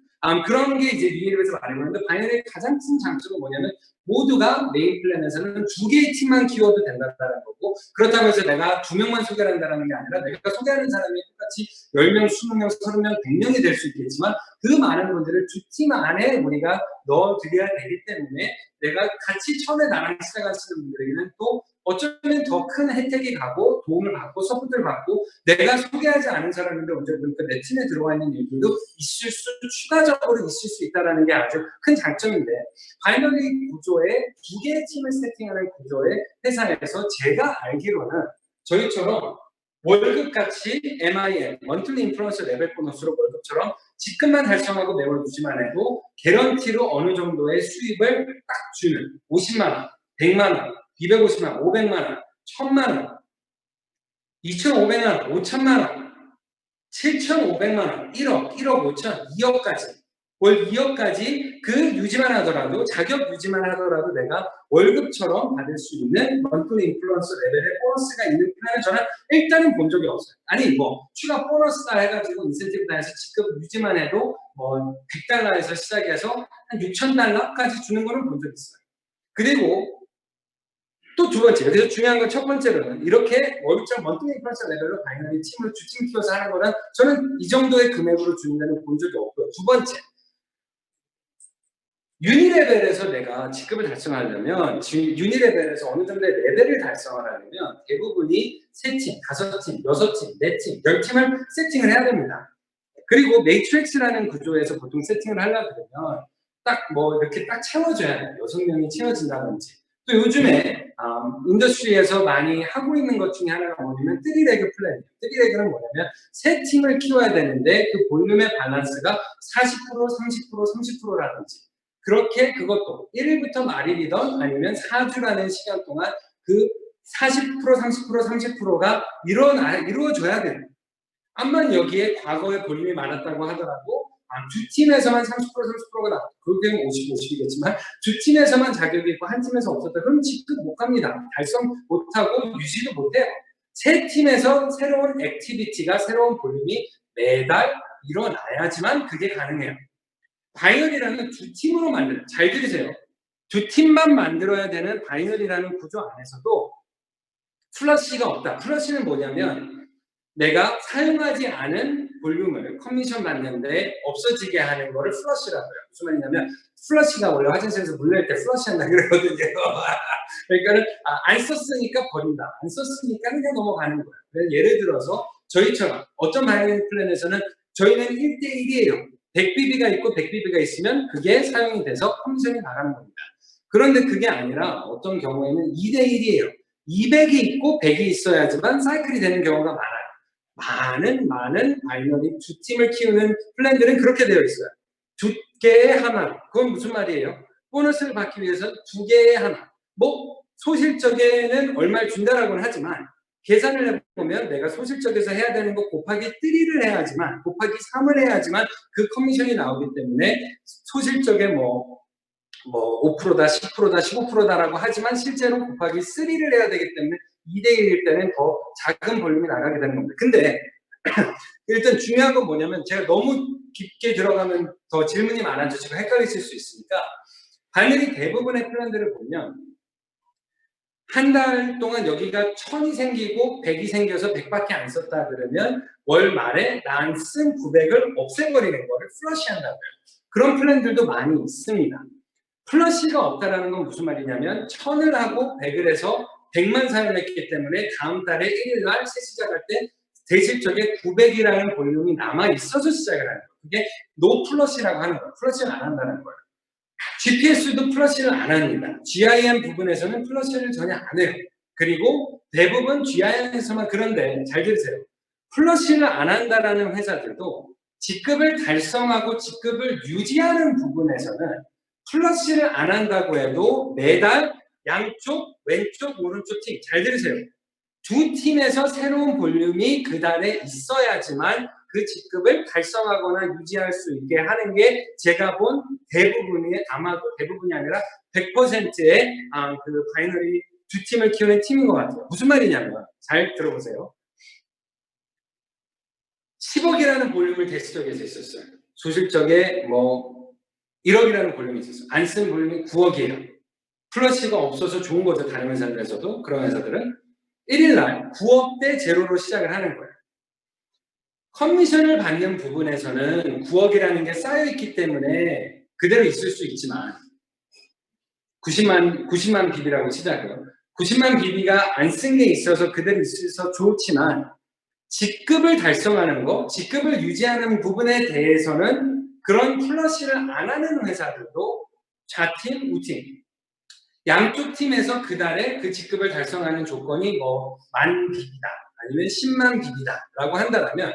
그런 게 이제 유니레벨에서 말해보는데 바이너리의 가장 큰 장점은 뭐냐면 모두가 메인 플랜에서는 2개의 팀만 키워도 된다는 거고 그렇다고 해서 내가 2명만 소개를 한다는 게 아니라 내가 소개하는 사람이 똑같이 10명, 20명, 30명, 100명이 될 수 있겠지만 그 많은 분들을 2팀 안에 우리가 넣어드려야 되기 때문에 내가 같이 처음에 나랑 시작하시는 분들에게는 또 어쩌면 더 큰 혜택이 가고 도움을 받고 서포트를 받고 내가 소개하지 않은 사람인데 언제 보니까 내 팀에 들어와 있는 일들도 추가적으로 있을 수 있다는 게 아주 큰 장점인데 바이너리 구조에 2개의 팀을 세팅하는 구조의 회사에서 제가 알기로는 저희처럼 월급같이 MIL, Monthly Influencer 레벨 보너스로 월급처럼 직급만 달성하고 매월 유지만 해도 개런티로 어느 정도의 수입을 딱 주는 50만 원, 100만 원, 250만 원, 500만 원, 1000만 원, 2,500만 원, 5천만 원, 7,500만 원, 1억, 1억 5천, 2억까지 월 2억까지 그 유지만 하더라도, 자격 유지만 하더라도 내가 월급처럼 받을 수 있는 먼틀리 인플루언서 레벨의 보너스가 있는 플랜은 저는 일단은 본 적이 없어요. 아니 뭐 추가 보너스다 해가지고 인센티브 다 해서 직급 유지만 해도 뭐 100달러에서 시작해서 한 6,000달러까지 주는 거는 본 적 있어요. 그리고 또 두 번째, 여기서 중요한 건 첫 번째로는 이렇게 월급처럼 먼틀리 인플루언서 레벨로 바이너리 팀을 두 팀 키워서 하는 거는 저는 이 정도의 금액으로 주는 데는 본 적이 없고요. 두 번째, 유니레벨에서 내가 직급을 달성하려면, 유니레벨에서 어느 정도의 레벨을 달성을 하려면 대부분이 3팀, 5팀, 6팀, 4팀, 10팀을 세팅을 해야 됩니다. 그리고 매트릭스라는 구조에서 보통 세팅을 하려고 그러면 딱 뭐 이렇게 딱 채워줘야 돼요. 6명이 채워진다든지. 또 요즘에 인더스트리에서 많이 하고 있는 것 중에 하나가 뭐냐면 뜨리레그 플랜이에요. 뜨리레그는 뭐냐면 세 팀을 키워야 되는데 그 볼륨의 밸런스가 40%, 30%, 30%라든지 그렇게 그것도 1일부터 말일이던 아니면 4주라는 시간 동안 그 40%, 30%, 30%가 이루어져야 돼요. 암만 여기에 과거에 볼륨이 많았다고 하더라도 두 팀에서만 30%, 30%가 나왔다. 그게 50, 50이겠지만 두 팀에서만 자격이 있고 한 팀에서 없었다. 그럼 직급 못 갑니다. 달성 못하고 유지도 못해요. 세 팀에서 새로운 액티비티가, 새로운 볼륨이 매달 일어나야지만 그게 가능해요. 바이너리라는 두 팀으로 만드는, 잘 들으세요. 두 팀만 만들어야 되는 바이너리라는 구조 안에서도 플러시가 없다. 플러시는 뭐냐면 내가 사용하지 않은 볼륨을 커미션 받는데 없어지게 하는 거를 플러시라고 해요. 무슨 말이냐면 플러시가 원래 화장실에서 물 낼 때 플러시한다 그러거든요. 그러니까는 안 썼으니까 버린다. 안 썼으니까 그냥 넘어가는 거예요. 그래서 예를 들어서 저희처럼 어떤 바이너리 플랜에서는 저희는 1대1이에요. 100BB가 있고 100BB가 있으면 그게 사용이 돼서 커미션이 나가는 겁니다. 그런데 그게 아니라 어떤 경우에는 2대1이에요. 200이 있고 100이 있어야지만 사이클이 되는 경우가 많아요. 많은 바이너리 두 팀을 키우는 플랜들은 그렇게 되어 있어요. 두 개의 하나. 그건 무슨 말이에요? 보너스를 받기 위해서 두 개의 하나. 뭐 소실적에는 얼마를 준다라고는 하지만 계산을 해보면 내가 소실적에서 해야 되는 거 곱하기 3를 해야지만, 곱하기 3을 해야지만 그 커미션이 나오기 때문에 소실적에 뭐 5%다, 10%다, 15%다라고 하지만 실제로 곱하기 3를 해야 되기 때문에 2대1일 때는 더 작은 볼륨이 나가게 되는 겁니다. 근데 일단 중요한 건 뭐냐면 제가 너무 깊게 들어가면 더 질문이 많아지고 헷갈리실 수 있으니까 바이너리 대부분의 플랜들을 보면 한 달 동안 여기가 1000이 생기고 100이 생겨서 100밖에 안 썼다 그러면 월 말에 난 쓴 900을 없애버리는 거를 플러시한다고요. 그런 플랜들도 많이 있습니다. 플러시가 없다라는 건 무슨 말이냐면 1000을 하고 100을 해서 100만 사용했기 때문에 다음 달에 1일날 새 시작할 때 대실적에 900이라는 볼륨이 남아 있어서 시작을 하는 거예요. 그게 노 플러시라고 하는 거예요. 플러시를 안 한다는 거예요. GPS도 플러시를 안 합니다. GIM 부분에서는 플러시를 전혀 안 해요. 그리고 대부분 GIM에서만, 그런데 잘 들으세요. 플러시를 안 한다라는 회사들도 직급을 달성하고 직급을 유지하는 부분에서는 플러시를 안 한다고 해도 매달 양쪽, 왼쪽, 오른쪽 팀, 잘 들으세요. 두 팀에서 새로운 볼륨이 그 달에 있어야지만 그 직급을 달성하거나 유지할 수 있게 하는 게 제가 본 대부분이, 아마도 대부분이 아니라 100%의 그 바이너리 두 팀을 키우는 팀인 것 같아요. 무슨 말이냐면 잘 들어보세요. 10억이라는 볼륨을 대수적에서 있었어요. 소실적에 뭐 1억이라는 볼륨이 있었어요. 안 쓴 볼륨이 9억이에요. 플러시가 없어서 좋은 거죠. 다른 회사들에서도. 그런 회사들은 1일날 9억대 제로로 시작을 하는 거예요. 커미션을 받는 부분에서는 9억이라는 게 쌓여있기 때문에 그대로 있을 수 있지만 90만 BB라고 시작해요. 90만 BB가 안 쓴 게 있어서 그대로 있어서 좋지만 직급을 달성하는 거, 직급을 유지하는 부분에 대해서는 그런 플러시를 안 하는 회사들도 좌팀, 우팀 양쪽 팀에서 그 달에 그 직급을 달성하는 조건이 뭐 10,000 BB다 아니면 10만 BB다 라고 한다면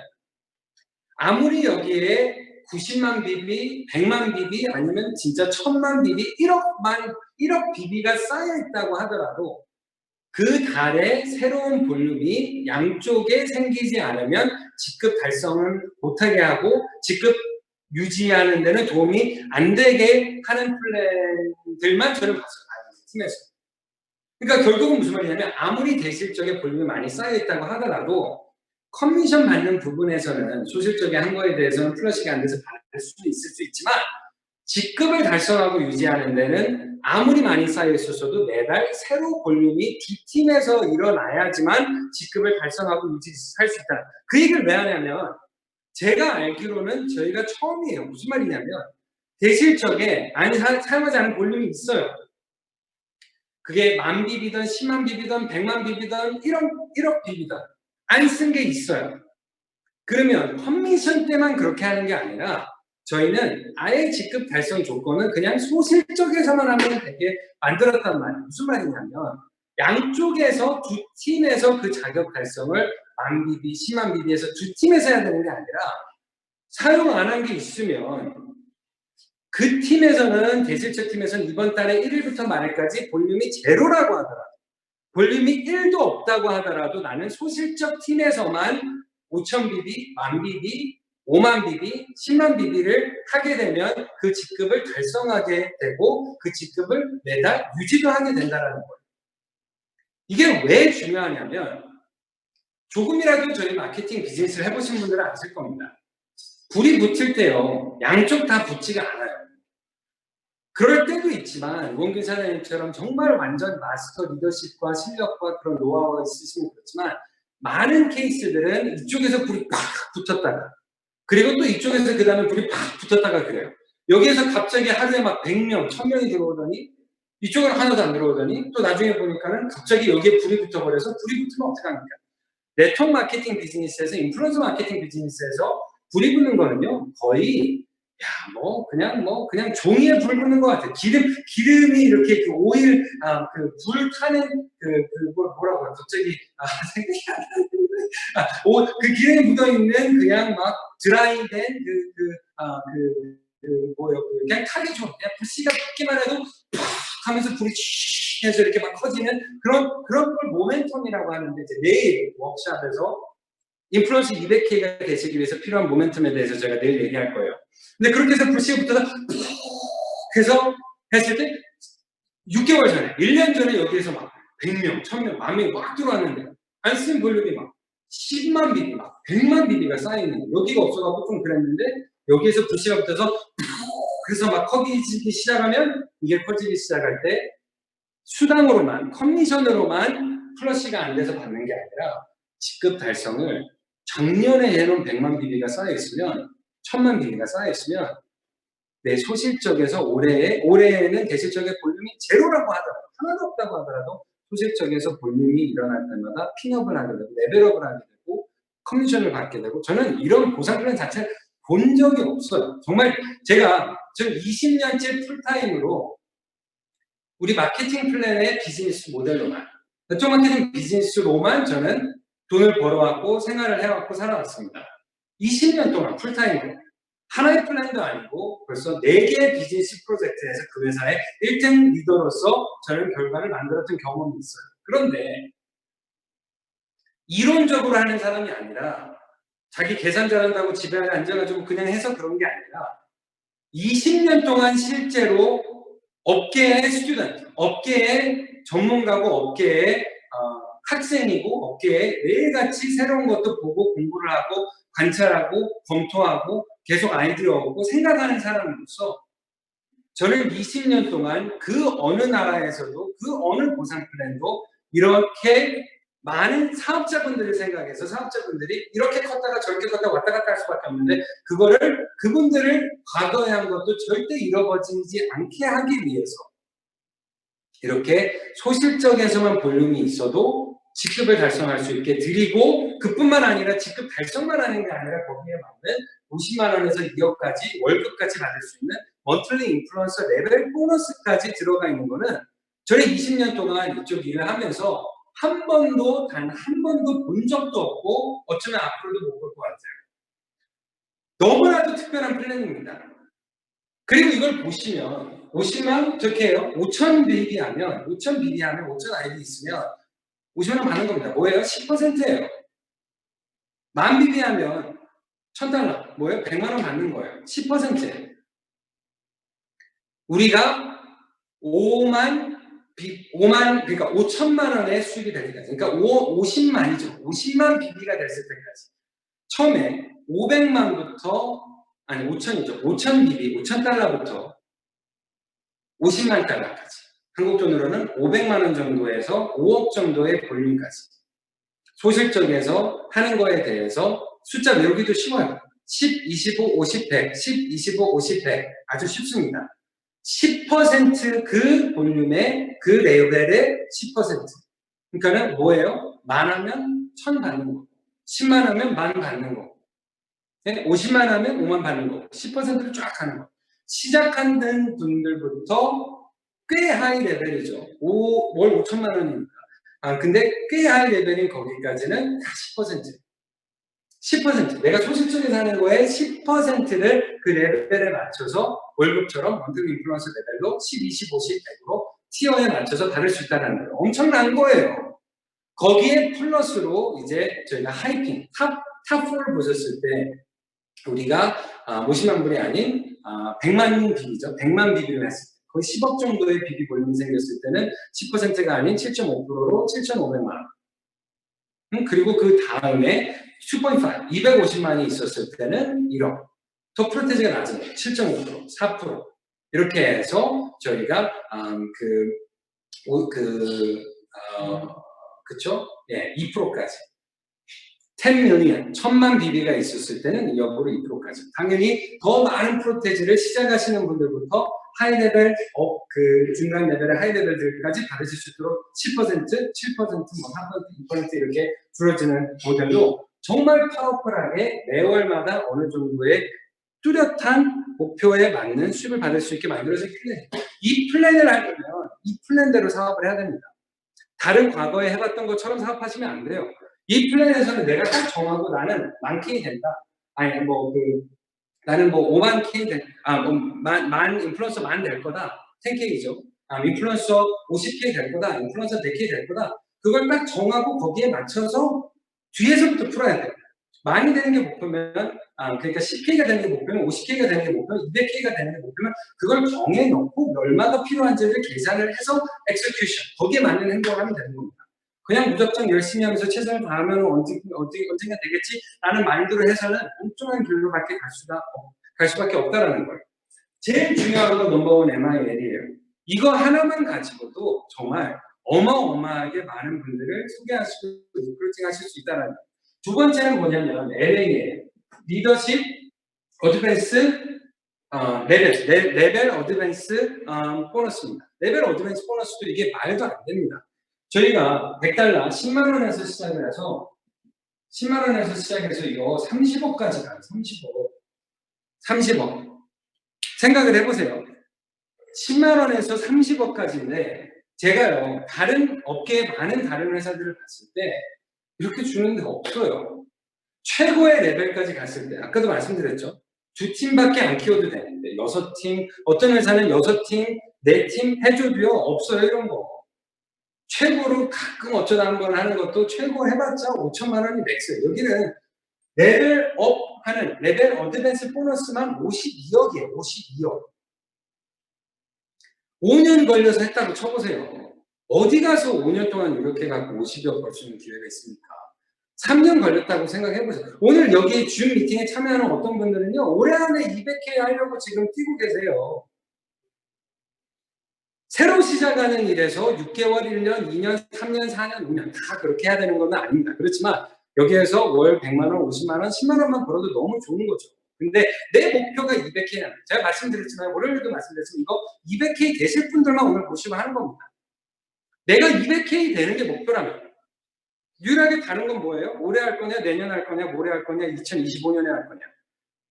아무리 여기에 90만 BB, 100만 BB 아니면 진짜 1000만 BB, 1억 BB가 쌓여 있다고 하더라도 그 달에 새로운 볼륨이 양쪽에 생기지 않으면 직급 달성을 못하게 하고 직급 유지하는 데는 도움이 안 되게 하는 플랜들만 저는 봤어요. 팀에서. 그러니까 결국은 무슨 말이냐면 아무리 대실적에 볼륨이 많이 쌓여있다고 하더라도 커미션 받는 부분에서는 소실적에 한 거에 대해서는 플러시가 안 돼서 받을 수도 있을 수 있지만 직급을 달성하고 유지하는 데는 아무리 많이 쌓여 있었어도 매달 새로 볼륨이 두 팀에서 일어나야지만 직급을 달성하고 유지할 수 있다. 그 얘기를 왜 하냐면 제가 알기로는 저희가 처음이에요. 무슨 말이냐면 대실적에 사용하지 않은 볼륨이 있어요. 그게 10,000 BB든 100,000 BB든 100만 BB든 1억 BB든 안 쓴 게 있어요. 그러면 커미션 때만 그렇게 하는 게 아니라 저희는 아예 직급 달성 조건은 그냥 소실적에서만 하면 되게 만들었단 말이에요. 무슨 말이냐면 양쪽에서 두 팀에서 그 자격 달성을 10,000 BB, 100,000 BB에서 두 팀에서 해야 되는 게 아니라 사용 안 한 게 있으면 그 팀에서는 대실적 팀에서는 이번 달에 1일부터 말일까지 볼륨이 제로라고 하더라도 볼륨이 1도 없다고 하더라도 나는 소실적 팀에서만 5,000 BB, 10,000 BB, 50,000 BB, 100,000 BB를 하게 되면 그 직급을 달성하게 되고 그 직급을 매달 유지도 하게 된다는 거예요. 이게 왜 중요하냐면 조금이라도 저희 마케팅 비즈니스를 해보신 분들은 아실 겁니다. 불이 붙을 때요. 양쪽 다 붙지가 않아요. 그럴 때도 있지만 원균 사장님처럼 정말 완전 마스터 리더십과 실력과 그런 노하우가 있으시면 그렇지만 많은 케이스들은 이쪽에서 불이 팍 붙었다가 그리고 또 이쪽에서 그 다음에 불이 팍 붙었다가 그래요. 여기에서 갑자기 하루에 막 100명, 1000명이 들어오더니 이쪽은 하나도 안 들어오더니 또 나중에 보니까는 갑자기 여기에 불이 붙어버려서 불이 붙으면 어떡합니까? 네트워크 마케팅 비즈니스에서 인플루언서 마케팅 비즈니스에서 불이 붙는 거는요 거의 그냥 종이에 불 붙는 것 같아요. 기름이 이렇게 그 오일, 불 타는 뭐라고 해요? 갑자기, 생각이 안 나는데. 그 기름이 묻어있는 그냥 막 드라이된 그냥 타기 좋은, 그냥 불씨가 붙기만 해도 팍 하면서 불이 쉿 해서 이렇게 막 커지는 그런 걸 모멘텀이라고 하는데, 이제 내일 워크숍에서 인플루언서 200K가 되시기 위해서 필요한 모멘텀에 대해서 제가 내일 얘기할 거예요. 근데 그렇게 해서 불씨가 붙어서 해서 했을 때 6개월 전에 1년 전에 여기에서 막 100명, 1000명, 10,000명이 막 들어왔는데 안 쓴 볼륨이 막 10만 BB, 막 100만 BB가 쌓여있는 거예요. 여기가 없어가지고 좀 그랬는데 여기에서 불씨가 붙어서 그래서 막 커지기 시작하면 이게 커지기 시작할 때 수당으로만, 커미션으로만 플러시가 안 돼서 받는 게 아니라 직급 달성을 작년에 해놓은 100만 BB가 쌓여있으면 1,000만 BB가 쌓여있으면 내 소실적에서 올해에는 대실적의 볼륨이 제로라고 하더라도 하나도 없다고 하더라도 소실적에서 볼륨이 일어날 때마다 핀업을 하게 되고 레벨업을 하게 되고 커미션을 받게 되고 저는 이런 보상 플랜 자체를 본 적이 없어요. 정말 제가 지금 20년째 풀타임으로 우리 마케팅 플랜의 비즈니스 모델로만 네트워크 마케팅 비즈니스로만 저는 돈을 벌어왔고 생활을 해왔고 살아왔습니다. 20년 동안 풀타임으로 하나의 플랜도 아니고 벌써 4개의 비즈니스 프로젝트에서 그 회사의 1등 리더로서 저는 결과를 만들었던 경험이 있어요. 그런데 이론적으로 하는 사람이 아니라 자기 계산 잘한다고 집에 앉아가지고 그냥 해서 그런 게 아니라 20년 동안 실제로 업계의 스튜던트, 업계의 전문가고 업계의 학생이고 업계에 매일같이 새로운 것도 보고 공부를 하고 관찰하고 검토하고 계속 아이디어 얻고 생각하는 사람으로서 저는 20년 동안 그 어느 나라에서도 그 어느 보상 플랜도 이렇게 많은 사업자분들을 생각해서 사업자분들이 이렇게 컸다가 저렇게 컸다가 왔다 갔다 할 수밖에 없는데 그분들을 과거에 한 것도 절대 잃어버리지 않게 하기 위해서 이렇게 소실적에서만 볼륨이 있어도 직급을 달성할 수 있게 드리고 그뿐만 아니라 직급 달성만 하는 게 아니라 거기에 맞는 50만 원에서 2억까지 월급까지 받을 수 있는 먼틀리 인플루언서 레벨 보너스까지 들어가 있는 거는 저는 20년 동안 이쪽 일을 하면서 단 한 번도 본 적도 없고 어쩌면 앞으로도 못 볼 것 같아요. 너무나도 특별한 플랜입니다. 그리고 이걸 보시면 저렇게 해요. 5,000 BB 하면 5,000 BB 하면 5,000 아이디 있으면 50만 원 받는 겁니다. 뭐예요? 10%예요. 10,000 BB 하면 $1,000 뭐예요? 100만 원 받는 거예요. 10%예요. 우리가 5만 그러니까 5천만 원의 수익이 될 때까지, 그러니까 50만이죠. 50만 BB가 됐을 때까지 처음에 500만부터 아니 5천이죠. 5천 BB, 5천 달러부터 50만 달러까지. 한국 돈으로는 500만 원 정도에서 5억 정도의 볼륨까지. 소실적에서 하는 거에 대해서 숫자 외우기도 쉬워요. 10, 25, 50, 100, 10, 25, 50, 100 아주 쉽습니다. 10% 그 볼륨의 그 레벨의 10%. 그러니까는 뭐예요? 만 하면 1,000 받는 거. 10만 하면 만 받는 거. 50만 하면 5만 받는 거. 10%를 쫙 하는 거. 시작하는 분들부터 꽤 하이 레벨이죠. 월 5천만 원이니까. 근데 꽤 하이 레벨인 거기까지는 다 10%. 10%. 내가 소실적에서 하는 거에 10%를 그 레벨에 맞춰서 월급처럼 원격 인플루언서 레벨로 10, 20, 50, 100으로 티어에 맞춰서 받을 수 있다는 거예요. 엄청난 거예요. 거기에 플러스로 이제 저희가 하이핑, 탑 4를 보셨을 때 우리가 50만 불이 아닌 100만 비비죠. 100만 비비를 했을 때 거의 10억 정도의 비비 볼륨이 생겼을 때는 10%가 아닌 7.5%로 7,500만 원. 그리고 그 다음에 2.5, 250만이 있었을 때는 1억. 더 프로테지가 낮은 거예요. 7.5%, 4%. 이렇게 해서 저희가 그쵸? 예, 2%까지. 10 million, 1,000만 BB가 있었을 때는 역으로 2%까지. 당연히 더 많은 프로테지를 시작하시는 분들부터 하이 레벨, 중간 레벨의 하이 레벨들까지 받으실 수 있도록 10%, 7%, 뭐 4%, 2% 이렇게 줄어지는 모델로 정말 파워풀하게 매월마다 어느 정도의 뚜렷한 목표에 맞는 수입을 받을 수 있게 만들어진 플랜이에요. 이 플랜을 하려면 이 플랜대로 사업을 해야 됩니다. 다른 과거에 해봤던 것처럼 사업하시면 안 돼요. 이 플랜에서는 내가 딱 정하고 나는 10K 된다. 아니 나는 5만 K 만 인플루언서 만 될 거다. 10K죠. 인플루언서 50K 될 거다. 인플루언서 100K 될 거다. 그걸 딱 정하고 거기에 맞춰서 뒤에서부터 풀어야 돼요. 많이 되는 게 목표면, 그러니까 10K가 되는 게 목표면, 50K가 되는 게 목표면, 200K가 되는 게 목표면, 그걸 정해놓고 얼마가 필요한지를 계산을 해서 execution, 거기에 맞는 행동을 하면 되는 겁니다. 그냥 무작정 열심히 하면서 최선을 다하면 언젠가 되겠지 라는 마인드로 해서는 엉뚱한 길로밖에 갈 수밖에 없다라는 거예요. 제일 중요한 건 넘버원 MIL이에요. 이거 하나만 가지고도 정말 어마어마하게 많은 분들을 소개하시고 리크루팅 하실 수 있다는 거예요. 두 번째는 뭐냐면 LA예요. 리더십 어드밴스 레벨 어드밴스 보너스입니다. 레벨 어드밴스 보너스도 이게 말도 안 됩니다. 저희가 $100, 10만 원에서 시작을 해서 10만 원에서 시작해서 이거 30억까지 가요. 30억. 생각을 해보세요. 10만 원에서 30억까지인데 제가요 다른 업계의 많은 다른 회사들을 봤을 때 이렇게 주는 데가 없어요. 최고의 레벨까지 갔을 때 아까도 말씀드렸죠. 2팀밖에 안 키워도 되는데 6팀, 어떤 회사는 6팀, 4팀 해줘도요 없어요 이런 거. 최고로 가끔 어쩌다 한번 하는 것도 최고 해봤자 5천만 원이 맥스예요. 여기는 레벨업 하는 레벨 어드밴스 보너스만 52억이에요. 52억. 5년 걸려서 했다고 쳐보세요. 어디 가서 5년 동안 이렇게 갖고 50억 벌 수 있는 기회가 있습니까? 3년 걸렸다고 생각해보세요. 오늘 여기 줌 미팅에 참여하는 어떤 분들은요, 올해 안에 200K 하려고 지금 뛰고 계세요. 새로 시작하는 일에서 6개월, 1년, 2년, 3년, 4년, 5년 다 그렇게 해야 되는 건 아닙니다. 그렇지만 여기에서 월 100만 원, 50만 원, 10만 원만 벌어도 너무 좋은 거죠. 근데 내 목표가 200K는 제가 말씀드렸지만 월요일도 말씀드렸지만 이거 200K 되실 분들만 오늘 보시고 하는 겁니다. 내가 200K 되는 게 목표라면 유일하게 다른 건 뭐예요? 올해 할 거냐, 내년 할 거냐, 모레 할 거냐, 2025년에 할 거냐.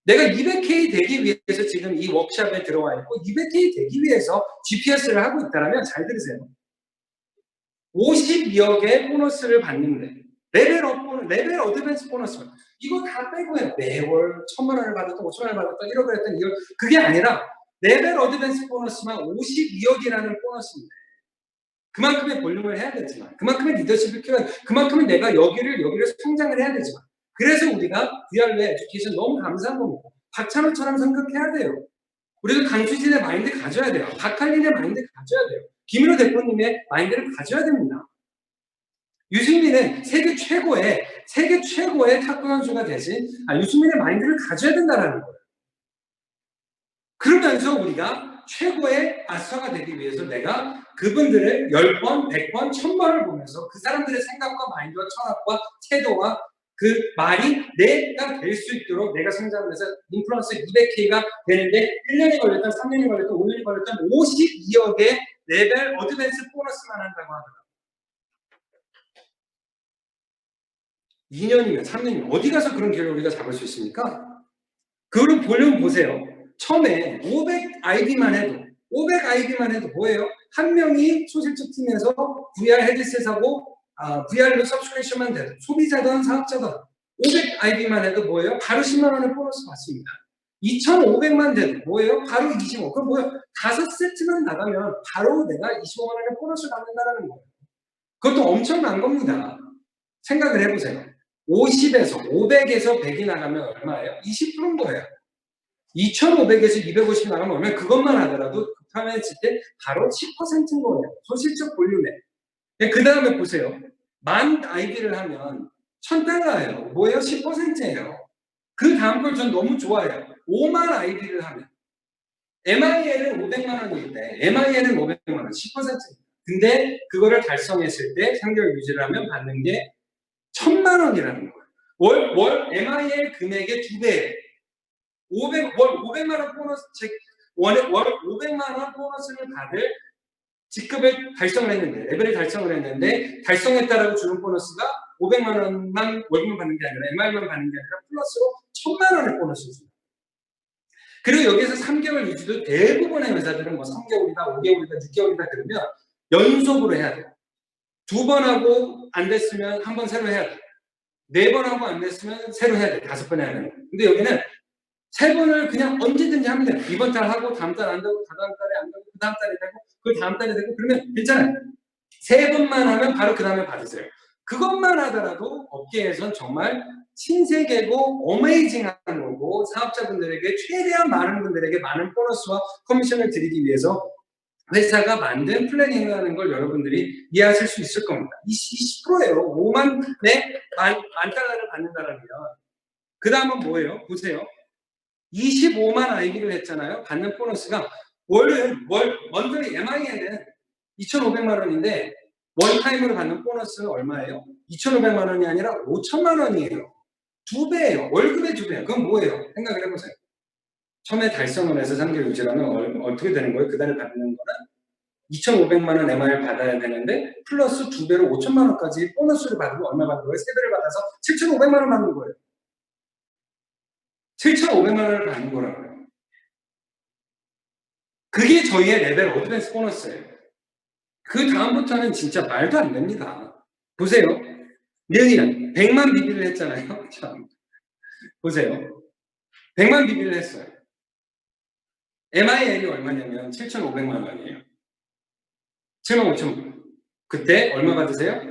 내가 200K 되기 위해서 지금 이 워크숍에 들어와 있고 200K 되기 위해서 GPS를 하고 있다면 잘 들으세요. 52억의 보너스를 받는데 레벨 어드밴스 보너스 이거 다 빼고요. 매월 1,000만 원을 받았던 5천만 원을 받았던 1억을 했던 이거 그게 아니라 레벨 어드밴스 보너스만 52억이라는 보너스인데 그만큼의 볼륨을 해야 되지만 그만큼의 리더십을 키워야 그만큼은 내가 여기를 성장을 해야 되지만 그래서 우리가 VR로 에듀케이션 너무 감사한 겁니다. 박찬호처럼 생각해야 돼요. 우리도 강수진의 마인드 가져야 돼요. 박할린의 마인드 가져야 돼요. 김일호 대표님의 마인드를 가져야 됩니다. 유승민은 세계 최고의 탁구 선수가 대신 유승민의 마인드를 가져야 된다는 거예요. 그러면서 우리가 최고의 마스터가 되기 위해서 내가 그분들을 10번, 100번, 1000번을 보면서 그 사람들의 생각과 마인드와 철학과 태도와 그 말이 내가 될 수 있도록 내가 성장을 해서 인플루언서 200K가 되는데 1년이 걸렸던 3년이 걸렸던 5년이 걸렸던 52억의 레벨 어드밴스 보너스만 한다고 하더라고요. 2년이면 3년이면 어디 가서 그런 기회를 우리가 잡을 수 있습니까? 그걸 보려면 보세요. 처음에 500IB만 해도 뭐예요? 한 명이 소실적 팀에서 VR 헤드셋하고 VR로 서브스크립션만 돼도 소비자든 사업자든 500IB만 해도 뭐예요? 바로 10만 원의 보너스 받습니다. 2,500만 돼도 뭐예요? 바로 25. 그럼 뭐예요? 5세트만 나가면 바로 내가 25만 원의 보너스를 받는다는 거예요. 그것도 엄청난 겁니다. 생각을 해보세요. 50에서 500에서 100이 나가면 얼마예요? 20%인 거예요. 2,500에서 250 나가면 얼마예요? 그것만 하더라도 급하면질 때 바로 10%인 거예요. 소실적 볼륨에. 그 다음에 보세요. 10,000IB를 하면 1,000달러예요. 뭐예요? 10%예요. 그 다음 걸 전 너무 좋아해요. 50,000IB를 하면 MIL은 500만 원일 때 MIL은 500만 원, 10%입니다. 근데 그거를 달성했을 때 3개월 유지를 하면 받는 게 1,000만 원이라는 거예요. 월 MIL 금액의 2배. 월 500만 원 보너스, 월 500만 원 보너스를 받을 직급을 달성을 했는데, 레벨을 달성을 했는데, 달성했다라고 주는 보너스가 500만 원만 월급만 받는 게 아니라 MI만 받는 게 아니라 플러스로 1,000만 원의 보너스를 줍니다. 그리고 여기서 3개월 유지도 대부분의 회사들은 뭐 3개월이다, 5개월이다, 6개월이다 그러면 연속으로 해야 돼요. 2번 하고 안 됐으면 한 번 새로 해야 돼요. 4번 하고 안 됐으면 새로 해야 돼요. 5번 해야 돼요. 근데 여기는 3번을 그냥 언제든지 하면 돼요. 이번 달 하고 다음 달 안 되고 다다음 달에 안 되고 그 다음 달에 되고 그 다음 달에 되고 그러면 괜찮아요. 3번만 하면 바로 그 다음에 받으세요. 그것만 하더라도 업계에선 정말 신세계고 어메이징한 거고 사업자분들에게 최대한 많은 분들에게 많은 보너스와 커미션을 드리기 위해서 회사가 만든 플래닝이라는 걸 여러분들이 이해하실 수 있을 겁니다. 20%예요. 5만에 만 달러를 받는다라면 그 다음은 뭐예요? 보세요. 25만 IB를 했잖아요. 받는 보너스가 먼들이 MI에는 2,500만 원인데 원타임으로 받는 보너스는 얼마예요? 2,500만 원이 아니라 5,000만 원이에요. 2배예요. 월급의 2배예요. 그건 뭐예요? 생각을 해보세요. 처음에 달성을 해서 3개월 유지하면 어떻게 되는 거예요? 그 달에 받는 거는 2,500만 원 MI를 받아야 되는데 플러스 2배로 5,000만 원까지 보너스를 받으면 얼마 받는 거예요? 3배를 받아서 7,500만 원 받는 거예요. 7,500만 원을 받는 거라고요. 그게 저희의 레벨 어드밴스 보너스예요. 그 다음부터는 진짜 말도 안 됩니다. 보세요. 밀리언, 100만 BB를 했잖아요. 참. 보세요. 100만 BB를 했어요. MIL이 얼마냐면 7,500만 원이에요. 7만 5천 원. 그때 얼마 받으세요?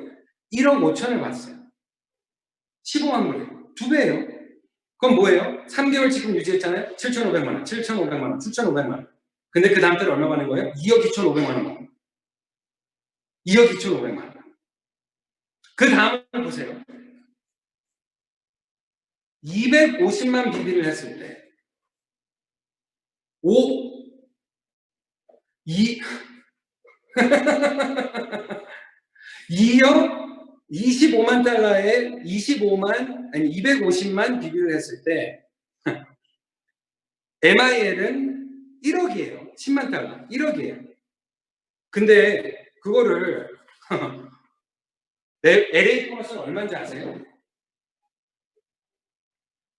1억 5천을 받으세요. 15만 불이에요. 2배예요. 그럼 뭐예요? 3개월 지금 유지했잖아요. 7,500만 원, 7,500만 원, 7,500만 원. 근데 그 다음 달에 얼마 받는 거예요? 2억 2,500만 원. 2억 2,500만 원. 그 다음을 보세요. 250만 BB를 했을 때 2억 25만 달러에 250만 BB를 했을 때 MIL은 1억이에요. 10만 달러. 1억이에요. 근데 그거를 LA 보너스는 얼마인지 아세요?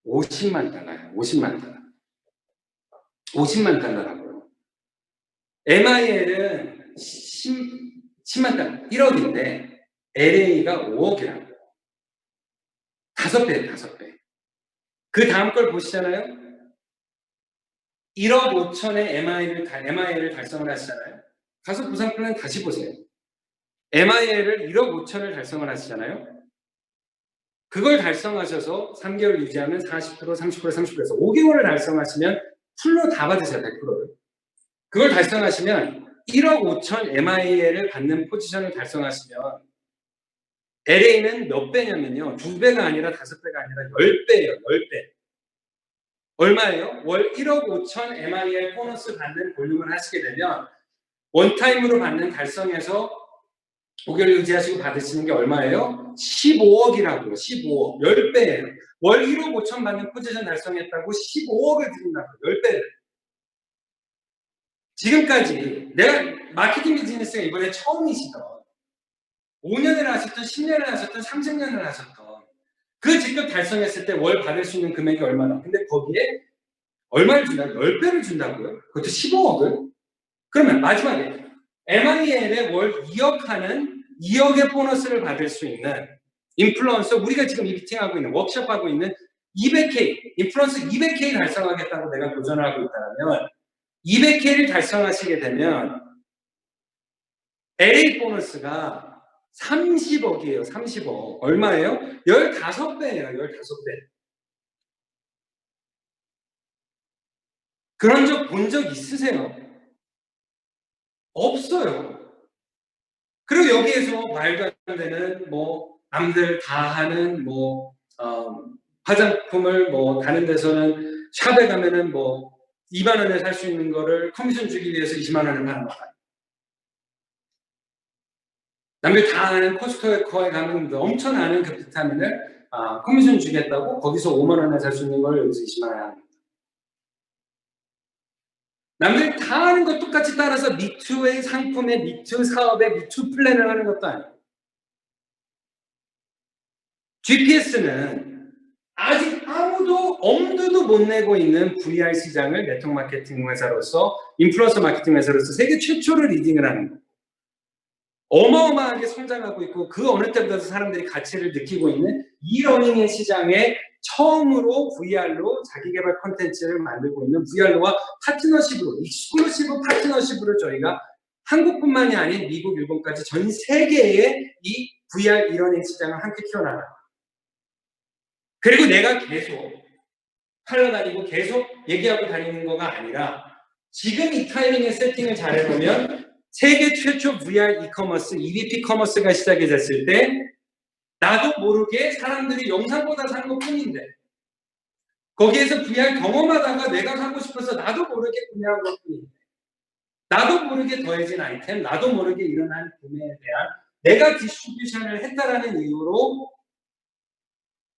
50만 달러예요. 50만 달러. 50만 달러라고요. MIL은 10만 달러. 1억인데 LA가 5억이라고요. 5배예요. 5배. 그 다음 걸 보시잖아요. 1억 5천에 MIL을 달성을 하시잖아요. 가서 부산 플랜 다시 보세요. MIL을 1억 5천을 달성을 하시잖아요. 그걸 달성하셔서 3개월 유지하면 40%, 30%, 30%에서 5개월을 달성하시면 풀로 다 받으세요. 100%를. 그걸 달성하시면 1억 5천 MIL을 받는 포지션을 달성하시면 LA는 몇 배냐면요. 2배가 아니라 5배가 아니라 10배예요. 10배. 얼마예요? 월 1억 5천 MIL 보너스 받는 볼륨을 하시게 되면 원타임으로 받는 달성에서 5개월 유지하시고 받으시는 게 얼마예요? 15억이라고요. 15억. 10배예요. 월 1억 5천 받는 포지션 달성했다고 15억을 드린다고요. 10배를. 지금까지 내가 마케팅 비즈니스가 이번에 처음이시던 5년을 하셨던 10년을 하셨던 30년을 하셨던 그 직급 달성했을 때 월 받을 수 있는 금액이 얼마나? 근데 거기에 얼마를 준다고요? 10배를 준다고요? 그것도 15억을? 그러면 마지막에 MIL에 월 2억 하는 2억의 보너스를 받을 수 있는 인플루언서, 우리가 지금 이 미팅하고 있는 워크숍하고 있는 200K, 인플루언서 200K 달성하겠다고 내가 도전을 하고 있다면 200K를 달성하시게 되면 LA 보너스가 30억이에요. 30억. 얼마예요? 15배예요. 15배. 그런 적 본 적 있으세요? 없어요. 그리고 여기에서 말도 안 되는 뭐 남들 다 하는 뭐 화장품을 뭐 다른 데서는 샵에 가면은 뭐 2만 원에 살 수 있는 거를 커미션 주기 위해서 20만 원을 파는 거 아니에요. 남들 다 아는 코스트코에 가면 엄청 아는 그 비타민을 커미션 주겠다고 거기서 5만 원에 살 수 있는 걸 여기서 20만 원에 하는 거예요. 남들 다 하는 거 똑같이 따라서 미투의 상품에 미투 사업에 미투 플랜을 하는 것도 아니에요. GPS는 아직 아무도 엄두도 못 내고 있는 VR 시장을 네트워크 마케팅 회사로서 인플루언서 마케팅 회사로서 세계 최초로 리딩을 하는 거예요. 어마어마하게 성장하고 있고 그 어느 때보다도 사람들이 가치를 느끼고 있는 이러닝의 시장에 처음으로 VR로 자기개발 콘텐츠를 만들고 있는 VR로와 파트너십으로 익스클루시브 파트너십으로 저희가 한국뿐만이 아닌 미국, 일본까지 전 세계의 이 VR 이러닝 시장을 함께 키워나가요. 그리고 내가 계속 팔러다니고 계속 얘기하고 다니는 거가 아니라 지금 이 타이밍에 세팅을 잘 해보면 세계 최초 VR 이커머스, EVP 커머스가 시작이 됐을 때 나도 모르게 사람들이 영상보다 산 것뿐인데 거기에서 VR 경험하다가 내가 사고 싶어서 나도 모르게 구매한 것뿐인데 나도 모르게 더해진 아이템, 나도 모르게 일어난 구매에 대한 내가 디스트리뷰션을 했다라는 이유로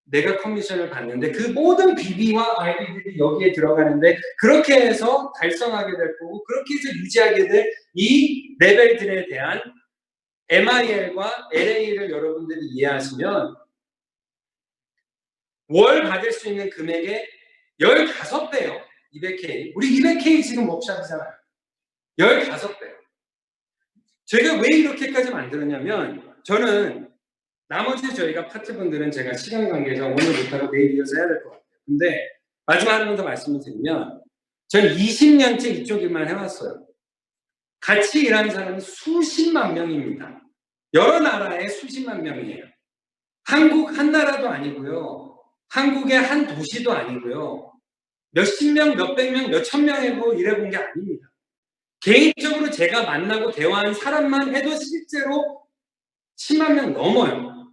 내가 커미션을 받는데 그 모든 BB와 IB들이 여기에 들어가는데 그렇게 해서 달성하게 될 거고 그렇게 해서 유지하게 될 이 레벨들에 대한 MIL과 LA를 여러분들이 이해하시면 월 받을 수 있는 금액의 15배요. 200K. 우리 200K 지금 워크숍이잖아요. 15배. 제가 왜 이렇게까지 만들었냐면 저는 나머지 저희가 파트분들은 제가 시간 관계상 오늘 못하고 내일 이어서 해야 될 것 같아요. 근데 마지막 한 번 더 말씀을 드리면 저는 20년째 이쪽 일만 해왔어요. 같이 일하는 사람이 수십만 명입니다. 여러 나라에 수십만 명이에요. 한국 한 나라도 아니고요. 한국의 한 도시도 아니고요. 몇십 명, 몇백 명, 몇천 명이고 일해본 게 아닙니다. 개인적으로 제가 만나고 대화한 사람만 해도 실제로 10만 명 넘어요.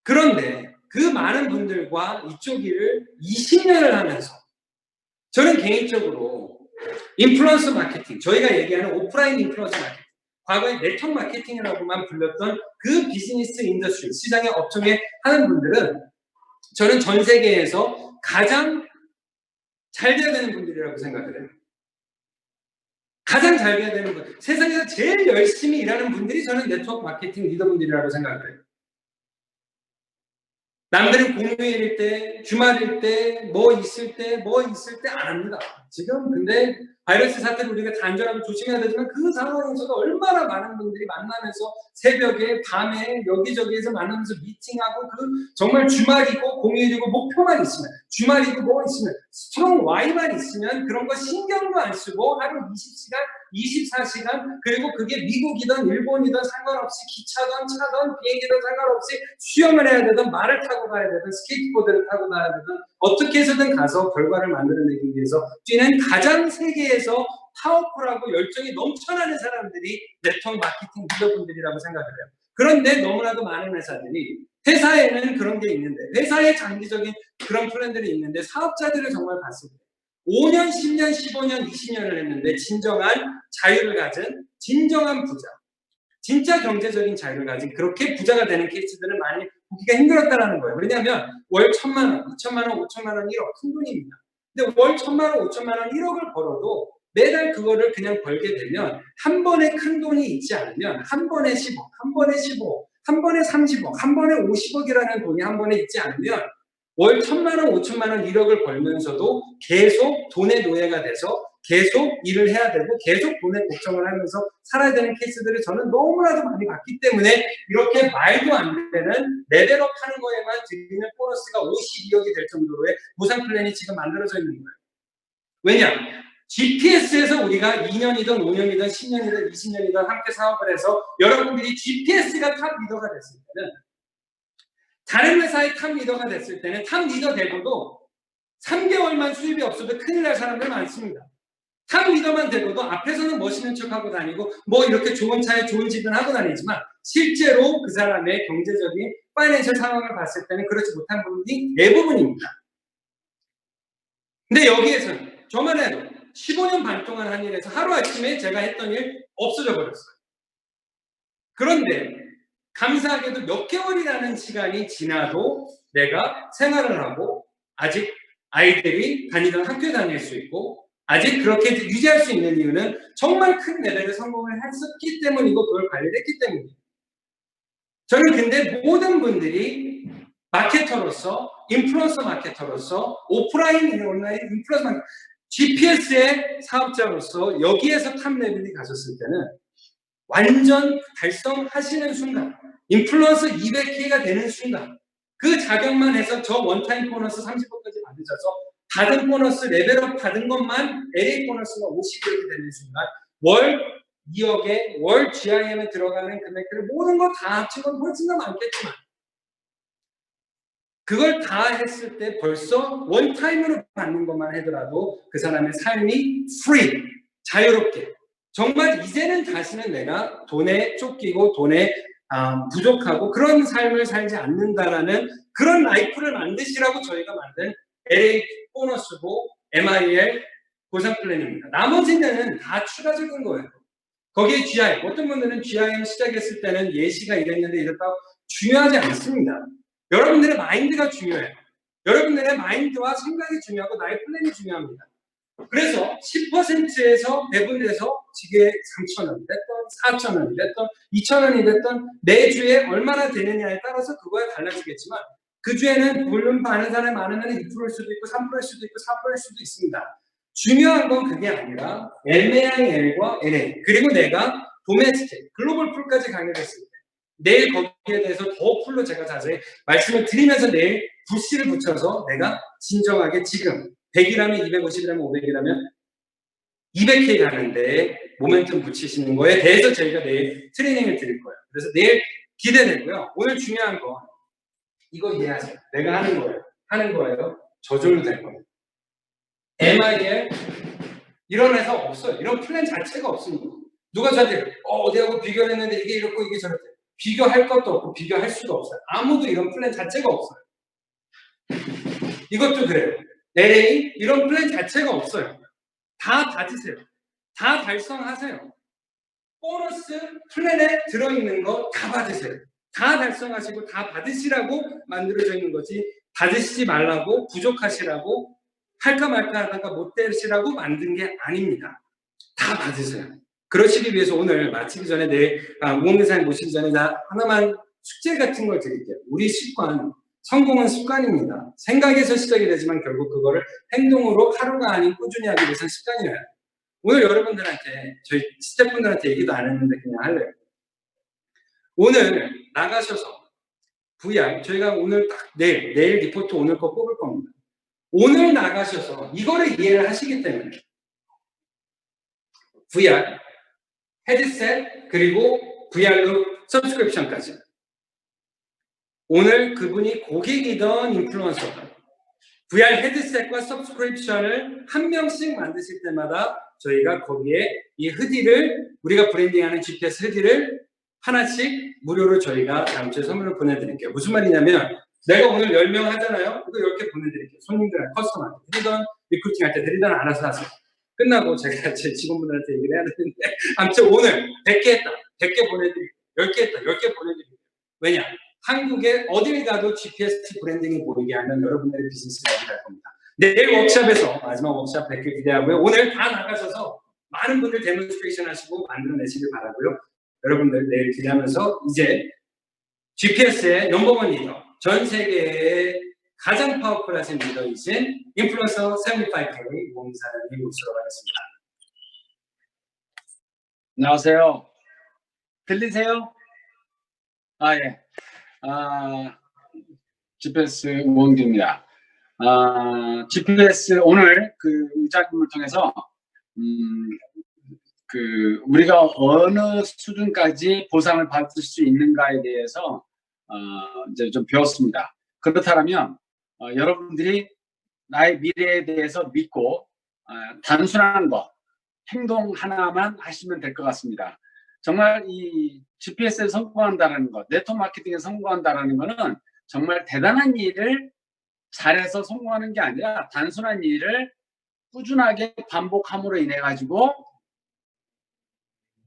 그런데 그 많은 분들과 이쪽 일을 20년을 하면서 저는 개인적으로 인플루언서 마케팅, 저희가 얘기하는 오프라인 인플루언서 마케팅, 과거에 네트워크 마케팅이라고만 불렸던 그 비즈니스 인더스트리, 시장의 업종에 하는 분들은 저는 전 세계에서 가장 잘 돼야 되는 분들이라고 생각을 해요. 가장 잘 돼야 되는 분, 세상에서 제일 열심히 일하는 분들이 저는 네트워크 마케팅 리더분들이라고 생각을 해요. 남들은 공휴일일 때, 주말일 때, 뭐 있을 때 안 합니다. 지금 근데 바이러스 사태를 우리가 단절하고 조심해야 되지만 그 상황에서도 얼마나 많은 분들이 만나면서 새벽에, 밤에, 여기저기에서 만나면서 미팅하고 그 정말 주말이고 공휴일이고 목표만 있으면, 주말이고 뭐 있으면, 스트롱 Y만 있으면 그런 거 신경도 안 쓰고 하루 20시간 24시간, 그리고 그게 미국이든 일본이든 상관없이 기차든 차든 비행기든 상관없이 수영을 해야 되든 말을 타고 가야 되든 스케이트보드를 타고 가야 되든 어떻게 해서든 가서 결과를 만들어내기 위해서 뛰는 가장 세계에서 파워풀하고 열정이 넘쳐나는 사람들이 네트워크 마케팅 리더분들이라고 생각을 해요. 그런데 너무나도 많은 회사에는 그런 게 있는데, 회사에 장기적인 그런 플랜들이 있는데, 사업자들을 정말 봤을 때 5년, 10년, 15년, 20년을 했는데 진정한 자유를 가진 진정한 부자, 진짜 경제적인 자유를 가진 그렇게 부자가 되는 케이스들을 많이 보기가 힘들었다는 거예요. 왜냐하면 월 1,000만 원, 2,000만 원, 5,000만 원, 1억 큰 돈입니다. 근데 월 1,000만 원, 5,000만 원, 1억을 벌어도 매달 그거를 그냥 벌게 되면 한 번에 큰 돈이 있지 않으면 한 번에 10억, 한 번에 15억, 한 번에 30억, 한 번에 50억이라는 돈이 한 번에 있지 않으면 월 1,000만 원, 5,000만 원, 1억을 벌면서도 계속 돈의 노예가 돼서 계속 일을 해야 되고 계속 돈에 걱정을 하면서 살아야 되는 케이스들을 저는 너무나도 많이 봤기 때문에 이렇게 말도 안 되는 레벨업 하는 거에만 드리는 보너스가 52억이 될 정도로의 보상 플랜이 지금 만들어져 있는 거예요. 왜냐? GPS에서 우리가 2년이든 5년이든 10년이든 20년이든 함께 사업을 해서 여러분들이 GPS가 탑 리더가 됐을 때는, 다른 회사의 탑 리더가 됐을 때는 탑 리더 되고도 3개월만 수입이 없어도 큰일 날 사람들 많습니다. 탑 리더만 되고도 앞에서는 멋있는 척하고 다니고 뭐 이렇게 좋은 차에 좋은 집은 하고 다니지만 실제로 그 사람의 경제적인 파이낸셜 상황을 봤을 때는 그렇지 못한 부분이 대부분입니다. 근데 여기에서는 저만 해도 15년 반 동안 한 일에서 하루아침에 제가 했던 일 없어져 버렸어요. 그런데 감사하게도 몇 개월이라는 시간이 지나도 내가 생활을 하고 아직 아이들이 다니던 학교에 다닐 수 있고 아직 그렇게 유지할 수 있는 이유는 정말 큰 레벨의 성공을 했었기 때문이고 그걸 관리했기 때문이에요. 저는 근데 모든 분들이 마케터로서, 인플루언서 마케터로서, 오프라인, 온라인 인플루언서 마케터, GPS의 사업자로서 여기에서 탑 레벨이 가셨을 때는 완전 달성하시는 순간, 인플루언서 200K가 되는 순간, 그 자격만 해서 저 원타임 보너스 30%까지 받으셔서 받은 보너스 레벨업 받은 것만 LA 보너스가 50억이 되는 순간 월 2억에 월 GIM에 들어가는 금액들을 모든 거 다 합친 건 훨씬 더 많겠지만 그걸 다 했을 때 벌써 원타임으로 받는 것만 하더라도 그 사람의 삶이 free, 자유롭게, 정말 이제는 다시는 내가 돈에 쫓기고 돈에 부족하고 그런 삶을 살지 않는다라는 그런 라이프를 만드시라고 저희가 만든 LA 보너스고 MIL 보상 플랜입니다. 나머지는 다 추가적인 거예요. 거기에 GI, 어떤 분들은 GIM 시작했을 때는 예시가 이랬는데 이랬다고 중요하지 않습니다. 여러분들의 마인드가 중요해요. 여러분들의 마인드와 생각이 중요하고 나의 플랜이 중요합니다. 그래서 10%에서 배분돼서 지게 3,000원이 됐던 4,000원이 됐던 2,000원이 됐던 매주에 얼마나 되느냐에 따라서 그거야 달라지겠지만 그 주에는 물론 많은 사람이 많으면 2%일 수도 있고 3%일 수도 있고 4%일 수도 있습니다. 중요한 건 그게 아니라 MIL과 LA 그리고 내가 도메스틱, 글로벌 풀까지 강의를 했을 때 내일 거기에 대해서 더 풀로 제가 자세히 말씀을 드리면서 내일 부시를 붙여서 내가 진정하게 지금 100이라면 250이라면 500이라면 200K 가는데 모멘텀 붙이시는 거에 대해서 저희가 내일 트레이닝을 드릴 거예요. 그래서 내일 기대되고요. 오늘 중요한 거 이거 이해하세요. 내가 하는 거예요. 저절로 될 거예요. MIL 이런 회사 없어요. 이런 플랜 자체가 없습니다. 누가 저한테 어디하고 비교를 했는데 이게 이렇고 이게 저렇게 비교할 것도 없고 비교할 수도 없어요. 아무도 이런 플랜 자체가 없어요. 이것도 그래요. LA 이런 플랜 자체가 없어요. 다 받으세요. 다 달성하세요. 보너스 플랜에 들어있는 거 다 받으세요. 다 달성하시고 다 받으시라고 만들어져 있는 거지 받으시지 말라고 부족하시라고 할까 말까 하다가 못 되시라고 만든 게 아닙니다. 다 받으세요. 그러시기 위해서 오늘 마치기 전에 내일 우원대사님 모시기 전에 나 하나만 숙제 같은 걸 드릴게요. 우리 습관, 성공은 습관입니다. 생각에서 시작이 되지만 결국 그거를 행동으로 하루가 아닌 꾸준히 하기 위해서는 습관이에요. 오늘 여러분들한테 저희 스태프분들한테 얘기도 안 했는데 그냥 할래요. 오늘 나가셔서 VR 저희가 오늘 딱 내일 리포트 오늘 거 뽑을 겁니다. 오늘 나가셔서 이거를 이해를 하시기 때문에 VR, 헤드셋, 그리고 VR로 서브스크립션까지. 오늘 그분이 고객이던 인플루언서가 VR 헤드셋과 서브스크립션을 한 명씩 만드실 때마다 저희가 거기에 이 후디를, 우리가 브랜딩하는 GPS 후디를 하나씩 무료로 저희가 다음 주에 선물로 보내드릴게요. 무슨 말이냐면 내가 오늘 10명 하잖아요. 이거 10개 보내드릴게요. 손님들한테, 커스터머한테 드리던, 리크루팅할 때 드리던 알아서 하세요. 끝나고 제가 제 직원분들한테 얘기를 해야 되는데 아무튼 오늘 100개 했다. 100개 보내드릴게요. 10개 했다. 10개 보내드릴게요. 왜냐? 한국에 어딜 가도 GPS 브랜딩이 보이게 하면 여러분들의 비즈니스가 어디 갈 겁니다. 내일 워크샵에서 마지막 워크샵 100개 기대하고요. 오늘 다 나가셔서 많은 분들 데몬스트레이션 하시고 만들어내시길 바라고요. 여러분들 내일 기대하면서 이제 GPS의 넘버원 리더, 전 세계의 가장 파워풀하신 리더이신 인플루언서 75K 모사장님 모시러 가겠습니다. 안녕하세요. 들리세요? 예. GPS 우원기입니다. GPS 오늘 그 의장님을 통해서 우리가 어느 수준까지 보상을 받을 수 있는가에 대해서 이제 좀 배웠습니다. 그렇다면 여러분들이 나의 미래에 대해서 믿고 단순한 것, 행동 하나만 하시면 될 것 같습니다. 정말 이 GPS에 성공한다는 것, 네트워크 마케팅에 성공한다는 것은 정말 대단한 일을 잘해서 성공하는 게 아니라 단순한 일을 꾸준하게 반복함으로 인해 가지고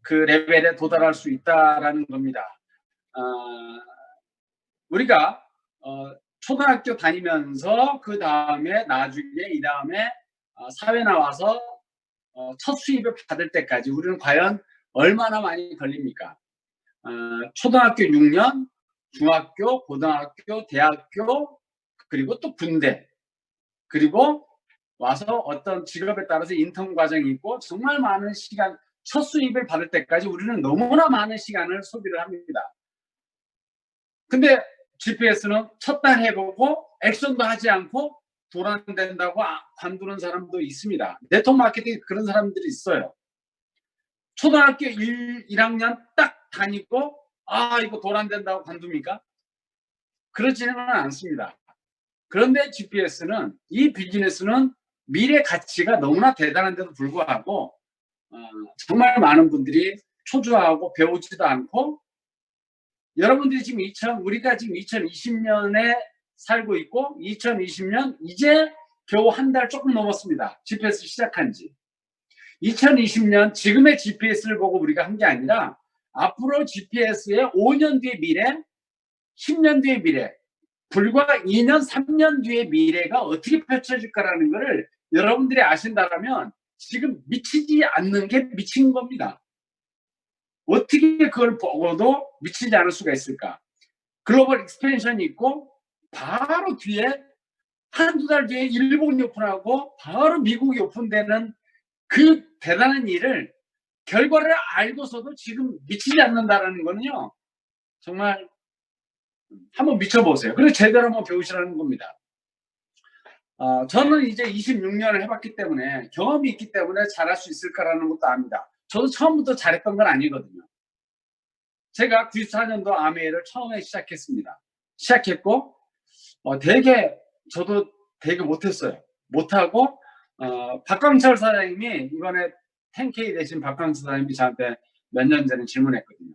그 레벨에 도달할 수 있다라는 겁니다. 우리가 초등학교 다니면서 그 다음에 나중에 이 다음에 사회 나와서 첫 수입을 받을 때까지 우리는 과연 얼마나 많이 걸립니까? 초등학교 6년, 중학교, 고등학교, 대학교, 그리고 또 군대, 그리고 와서 어떤 직업에 따라서 인턴 과정이 있고 정말 많은 시간, 첫 수입을 받을 때까지 우리는 너무나 많은 시간을 소비를 합니다. 근데 GPS는 첫 달 해보고 액션도 하지 않고 돈 안 된다고 관두는 사람도 있습니다. 네트워크 마케팅 그런 사람들이 있어요. 초등학교 1학년 딱 다니고 이거 돈 안 된다고 관둡니까? 그렇지는 않습니다. 그런데 GPS는, 이 비즈니스는 미래 가치가 너무나 대단한데도 불구하고 정말 많은 분들이 초조하고 배우지도 않고, 여러분들이 지금 우리가 지금 2020년에 살고 있고 2020년 이제 겨우 한 달 조금 넘었습니다. GPS 시작한 지. 2020년 지금의 GPS를 보고 우리가 한 게 아니라 앞으로 GPS의 5년 뒤의 미래, 10년 뒤의 미래, 불과 2년, 3년 뒤의 미래가 어떻게 펼쳐질까라는 것을 여러분들이 아신다면 지금 미치지 않는 게 미친 겁니다. 어떻게 그걸 보고도 미치지 않을 수가 있을까? 글로벌 익스펜션이 있고 바로 뒤에 한두 달 뒤에 일본이 오픈하고 바로 미국이 오픈되는 그 대단한 일을, 결과를 알고서도 지금 미치지 않는다라는 거는요, 정말 한번 미쳐보세요. 그리고 제대로 한번 배우시라는 겁니다. 저는 이제 26년을 해봤기 때문에, 경험이 있기 때문에 잘할 수 있을까라는 것도 압니다. 저도 처음부터 잘했던 건 아니거든요. 제가 94년도 아메이를 처음에 시작했고 저도 되게 못했어요. 못하고 박광철 사장님이, 이번에 10K 되신 박광철 사장님이 저한테 몇 년 전에 질문했거든요.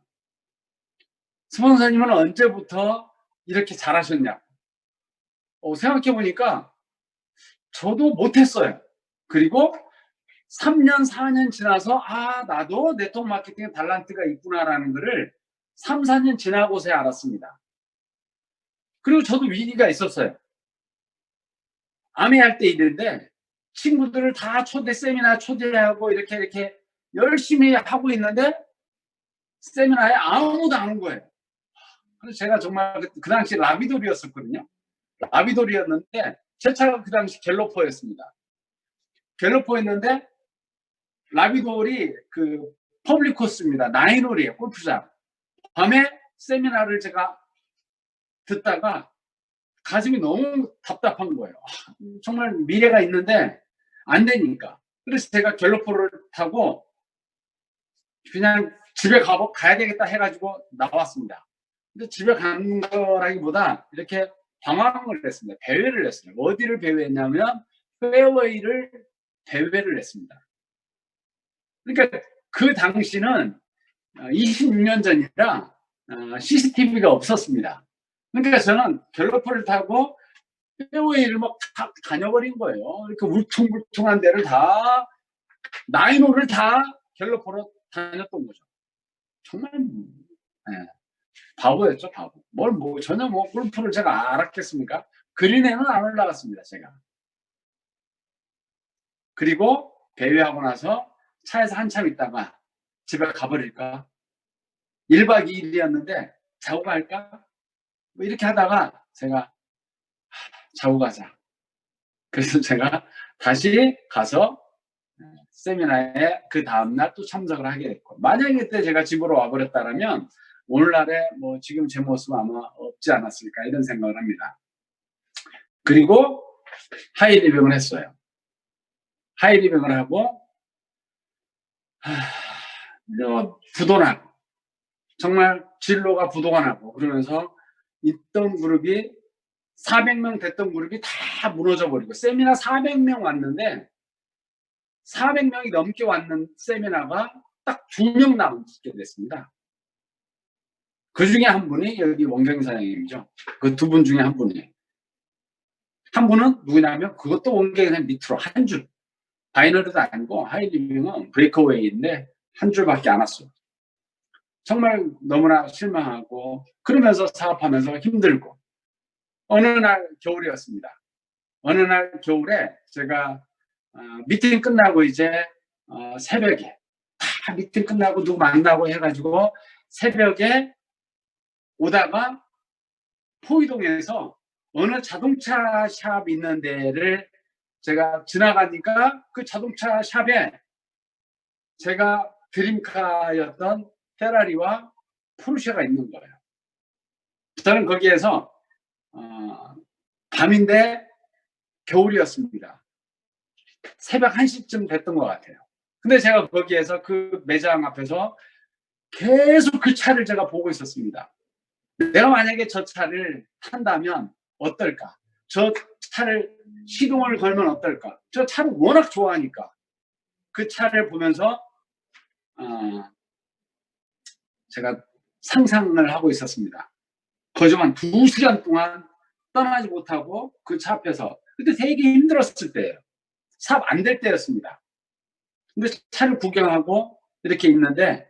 스폰서님은 언제부터 이렇게 잘하셨냐? 생각해보니까 저도 못했어요. 그리고 3년, 4년 지나서 나도 네트워크 마케팅에 달란트가 있구나라는 것을 3, 4년 지나고서야 알았습니다. 그리고 저도 위기가 있었어요. 아메 할 때 일인데 친구들을 다 세미나 초대하고 이렇게 열심히 하고 있는데 세미나에 아무도 안 온 거예요. 그래서 제가 정말 그 당시 라비돌이었었거든요. 라비돌이었는데 제 차가 그 당시 갤로퍼였습니다. 갤로퍼였는데 라비돌이 그 퍼블릭 코스입니다. 9홀이에요. 골프장. 밤에 세미나를 제가 듣다가 가슴이 너무 답답한 거예요. 정말 미래가 있는데 안 되니까. 그래서 제가 갤로퍼를 타고 그냥 집에 가야 되겠다 해가지고 나왔습니다. 근데 집에 가는 거라기보다 이렇게 방황을 했습니다. 배회를 했어요. 어디를 배회했냐면 페어웨이를 배회를 했습니다. 그러니까 그 당시는 26년 전이라 CCTV가 없었습니다. 그러니까 저는 갤러퍼를 타고 페어웨이를 막 다녀버린 거예요. 이렇게 울퉁불퉁한 데를 다 나인홀을 다 갤러퍼로 다녔던 거죠. 정말 바보였죠, 바보. 전혀 골프를 제가 알았겠습니까? 그린에는 안 올라갔습니다, 제가. 그리고 배회하고 나서 차에서 한참 있다가 집에 가버릴까? 1박 2일이었는데 자고 갈까? 뭐 이렇게 하다가 제가 자고 가자. 그래서 제가 다시 가서 세미나에 그 다음날 또 참석을 하게 됐고, 만약에 그때 제가 집으로 와버렸다면 오늘날에 뭐 지금 제 모습 아마 없지 않았을까 이런 생각을 합니다. 그리고 하이리빙을 했어요. 하이리빙을 하고 부도나고 정말 진로가 부도가 나고 그러면서 있던 그룹이 400명 됐던 그룹이 다 무너져 버리고, 세미나 400명 왔는데 400명이 넘게 왔는 세미나가 딱 2명 남게 됐습니다. 그 중에 한 분이 여기 원경 사장님이죠. 그 두 분 중에 한 분이에요. 한 분은 누구냐면 그것도 원경 사장님 밑으로 한 줄, 바이너리도 아니고 하이리빙은 브레이크웨이인데 한 줄밖에 안 왔어요. 정말 너무나 실망하고 그러면서 사업하면서 힘들고, 어느 날 겨울이었습니다. 어느 날 겨울에 제가 미팅 끝나고 이제 새벽에 다 미팅 끝나고 누구 만나고 해가지고 새벽에 오다가 포이동에서 어느 자동차 샵 있는 데를 제가 지나가니까 그 자동차 샵에 제가 드림카였던 페라리와 포르쉐가 있는 거예요. 저는 거기에서 밤인데 겨울이었습니다. 새벽 1시쯤 됐던 것 같아요. 근데 제가 거기에서 그 매장 앞에서 계속 그 차를 제가 보고 있었습니다. 내가 만약에 저 차를 탄다면 어떨까? 저 차를 시동을 걸면 어떨까? 저 차를 워낙 좋아하니까 그 차를 보면서 제가 상상을 하고 있었습니다. 거저만 2시간 동안 떠나지 못하고 그 차 앞에서, 그때 되게 힘들었을 때예요. 사업 안 될 때였습니다. 근데 차를 구경하고 이렇게 있는데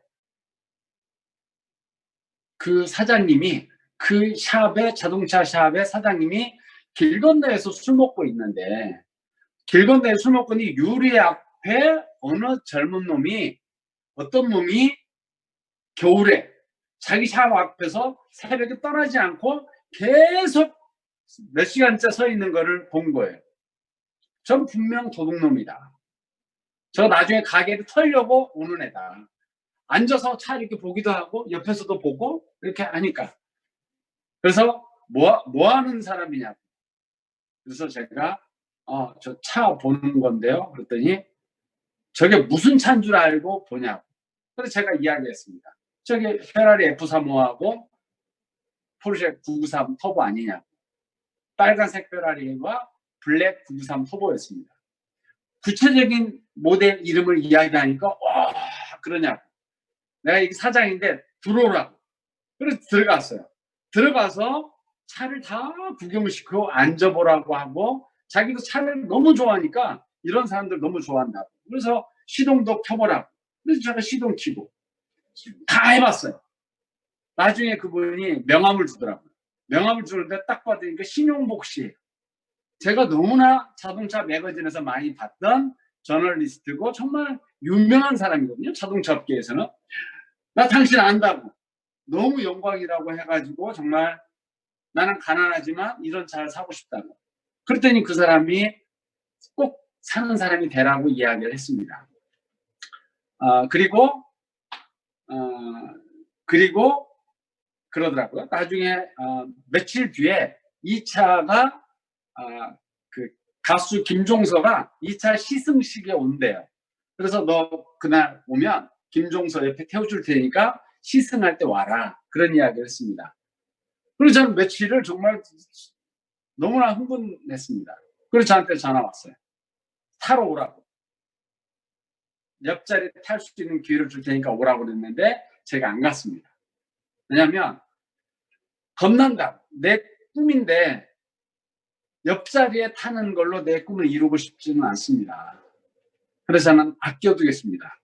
그 사장님이, 그 샵의 자동차 샵의 사장님이 길 건너에서 술 먹고 있는데, 길 건너에 술 먹고 있는 유리 앞에 어느 젊은 놈이, 어떤 놈이 겨울에 자기 샵 앞에서 새벽에 떠나지 않고 계속 몇 시간째 서 있는 거를 본 거예요. 전 분명 도둑놈이다. 저 나중에 가게를 털려고 오는 애다. 앉아서 차 이렇게 보기도 하고 옆에서도 보고 이렇게 하니까. 그래서 뭐 하는 사람이냐고. 그래서 제가 저 차 보는 건데요. 그랬더니 저게 무슨 차인 줄 알고 보냐고. 그래서 제가 이야기했습니다. 저게 페라리 F35하고 포르쉐 993 터보 아니냐고. 빨간색 페라리와 블랙 993 터보였습니다. 구체적인 모델 이름을 이야기하니까 와 그러냐고. 내가 이게 사장인데 들어오라고. 그래서 들어갔어요. 들어가서 차를 다 구경시키고 앉아보라고 하고, 자기도 차를 너무 좋아하니까 이런 사람들 너무 좋아한다고. 그래서 시동도 켜보라고. 그래서 제가 시동 켜고 다 해봤어요. 나중에 그분이 명함을 주더라고요. 명함을 주는데 딱 받으니까 신용복 씨. 제가 너무나 자동차 매거진에서 많이 봤던 저널리스트고 정말 유명한 사람이거든요. 자동차 업계에서는. 나 당신 안다고. 너무 영광이라고 해가지고 정말 나는 가난하지만 이런 차를 사고 싶다고. 그랬더니 그 사람이 꼭 사는 사람이 되라고 이야기를 했습니다. 그리고 그러더라고요. 나중에 며칠 뒤에 이 차가 그 가수 김종서가 이 차 시승식에 온대요. 그래서 너 그날 오면 김종서 옆에 태워줄 테니까 시승할 때 와라. 그런 이야기를 했습니다. 그리고 저는 며칠을 정말 너무나 흥분했습니다. 그래서 저한테 전화 왔어요. 타러 오라고. 옆자리 탈 수 있는 기회를 줄 테니까 오라고 그랬는데 제가 안 갔습니다. 왜냐하면 겁난다. 내 꿈인데 옆자리에 타는 걸로 내 꿈을 이루고 싶지는 않습니다. 그래서 저는 아껴두겠습니다.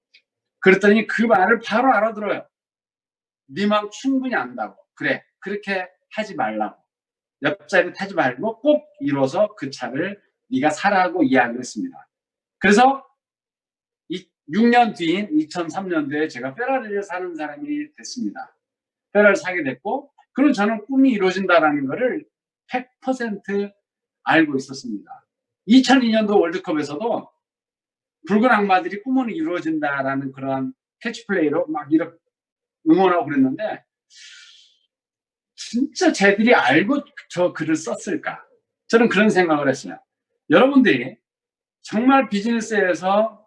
그랬더니 그 말을 바로 알아들어요. 네 마음 충분히 안다고. 그래, 그렇게 하지 말라고. 옆자리 타지 말고 꼭 이뤄서 그 차를 네가 사라고 이야기를 했습니다. 그래서 6년 뒤인 2003년도에 제가 페라리를 사는 사람이 됐습니다. 페라리를 사게 됐고, 그리고 저는 꿈이 이루어진다는 것을 100% 알고 있었습니다. 2002년도 월드컵에서도 붉은 악마들이 꿈은 이루어진다라는 그런 캐치플레이로 막 이렇게 응원하고 그랬는데, 진짜 쟤들이 알고 저 글을 썼을까? 저는 그런 생각을 했어요. 여러분들이 정말 비즈니스에서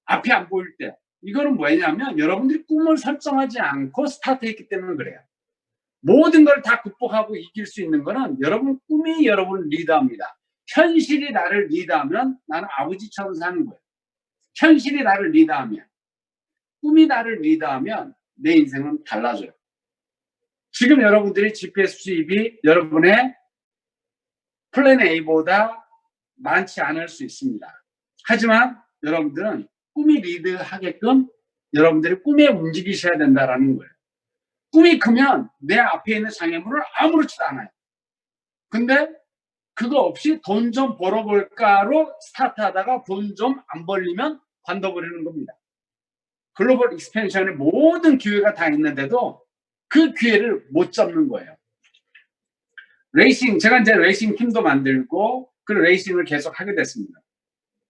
앞이 안 보일 때, 이거는 뭐냐면 여러분들이 꿈을 설정하지 않고 스타트했기 때문에 그래요. 모든 걸 다 극복하고 이길 수 있는 거는 여러분 꿈이 여러분을 리드합니다. 현실이 나를 리드하면 나는 아버지처럼 사는 거예요. 현실이 나를 리드하면, 꿈이 나를 리드하면 내 인생은 달라져요. 지금 여러분들이 GPS 수입이 여러분의 플랜 A보다 많지 않을 수 있습니다. 하지만 여러분들은 꿈이 리드하게끔 여러분들이 꿈에 움직이셔야 된다는 거예요. 꿈이 크면 내 앞에 있는 장애물을 아무렇지도 않아요. 근데 그거 없이 돈 좀 벌어볼까로 스타트하다가 돈 좀 안 벌리면 관둬버리는 겁니다. 글로벌 익스펜션의 모든 기회가 다 있는데도 그 기회를 못 잡는 거예요. 레이싱, 제가 이제 레이싱 팀도 만들고 그 레이싱을 계속 하게 됐습니다.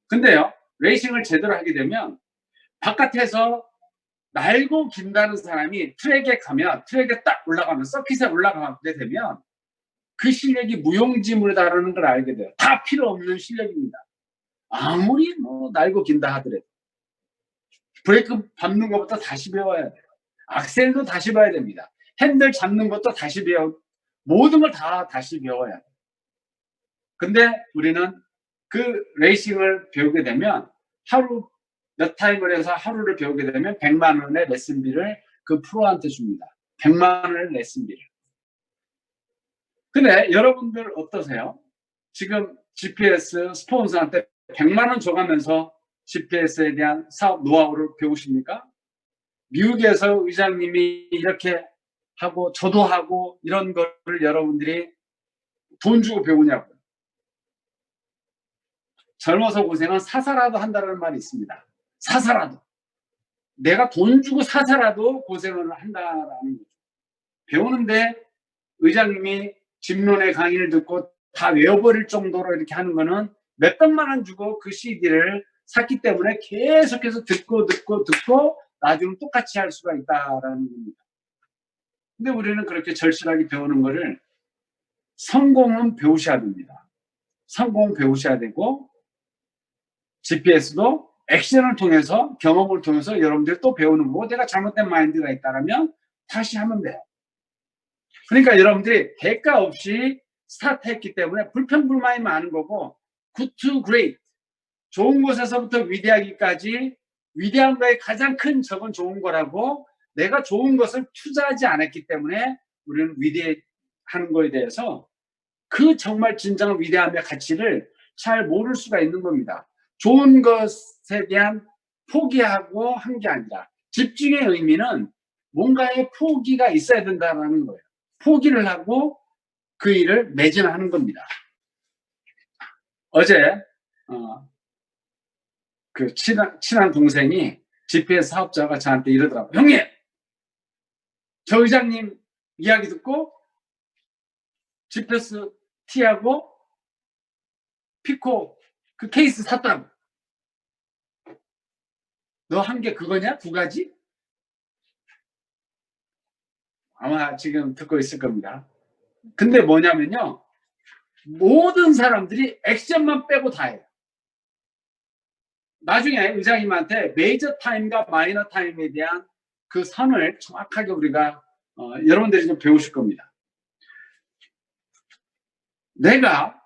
근데요, 레이싱을 제대로 하게 되면 바깥에서 날고 긴다는 사람이 트랙에 가면, 트랙에 딱 올라가면, 서킷에 올라가게 되면 그 실력이 무용지물을 다루는 걸 알게 돼요. 다 필요 없는 실력입니다. 아무리 뭐 날고 긴다 하더라도. 브레이크 밟는 것부터 다시 배워야 돼요. 악셀도 다시 봐야 됩니다. 핸들 잡는 것도 다시 모든 걸 다 다시 배워야 돼요. 근데 우리는 그 레이싱을 배우게 되면 하루 몇 타임을 해서 하루를 배우게 되면 100만 원의 레슨비를 그 프로한테 줍니다. 100만 원의 레슨비를. 근데 여러분들 어떠세요? 지금 GPS 스폰서한테 100만 원 줘가면서 GPS에 대한 사업 노하우를 배우십니까? 미국에서 의장님이 이렇게 하고 저도 하고 이런 거를 여러분들이 돈 주고 배우냐고요. 젊어서 고생은 사사라도 한다는 말이 있습니다. 사사라도. 내가 돈 주고 사사라도 고생을 한다라는 거죠. 배우는데 의장님이 집론의 강의를 듣고 다 외워버릴 정도로 이렇게 하는 거는 몇백만 원 주고 그 CD를 샀기 때문에 계속해서 듣고 나중에 똑같이 할 수가 있다라는 겁니다. 근데 우리는 그렇게 절실하게 배우는 거를 성공은 배우셔야 됩니다. 성공 배우셔야 되고 GPS도 액션을 통해서 경험을 통해서 여러분들이 또 배우는 거고 내가 잘못된 마인드가 있다면 다시 하면 돼요. 그러니까 여러분들이 대가 없이 스타트했기 때문에 불평불만이 많은 거고 good to great 좋은 곳에서부터 위대하기까지 위대한 거의 가장 큰 적은 좋은 거라고 내가 좋은 것을 투자하지 않았기 때문에 우리는 위대하는 거에 대해서 그 정말 진정한 위대함의 가치를 잘 모를 수가 있는 겁니다. 좋은 것에 대한 포기하고 한 게 아니라 집중의 의미는 뭔가의 포기가 있어야 된다는 거예요. 포기를 하고 그 일을 매진하는 겁니다. 어제 그 친한 동생이 GPS 사업자가 저한테 이러더라고요. 형님! 저 의장님 이야기 듣고 GPS T하고 피코 그 케이스 샀다고. 너 한 게 그거냐? 두 가지? 아마 지금 듣고 있을 겁니다. 근데 뭐냐면요. 모든 사람들이 액션만 빼고 다 해요. 나중에 의장님한테 메이저 타임과 마이너 타임에 대한 그 선을 정확하게 우리가 여러분들이 좀 배우실 겁니다. 내가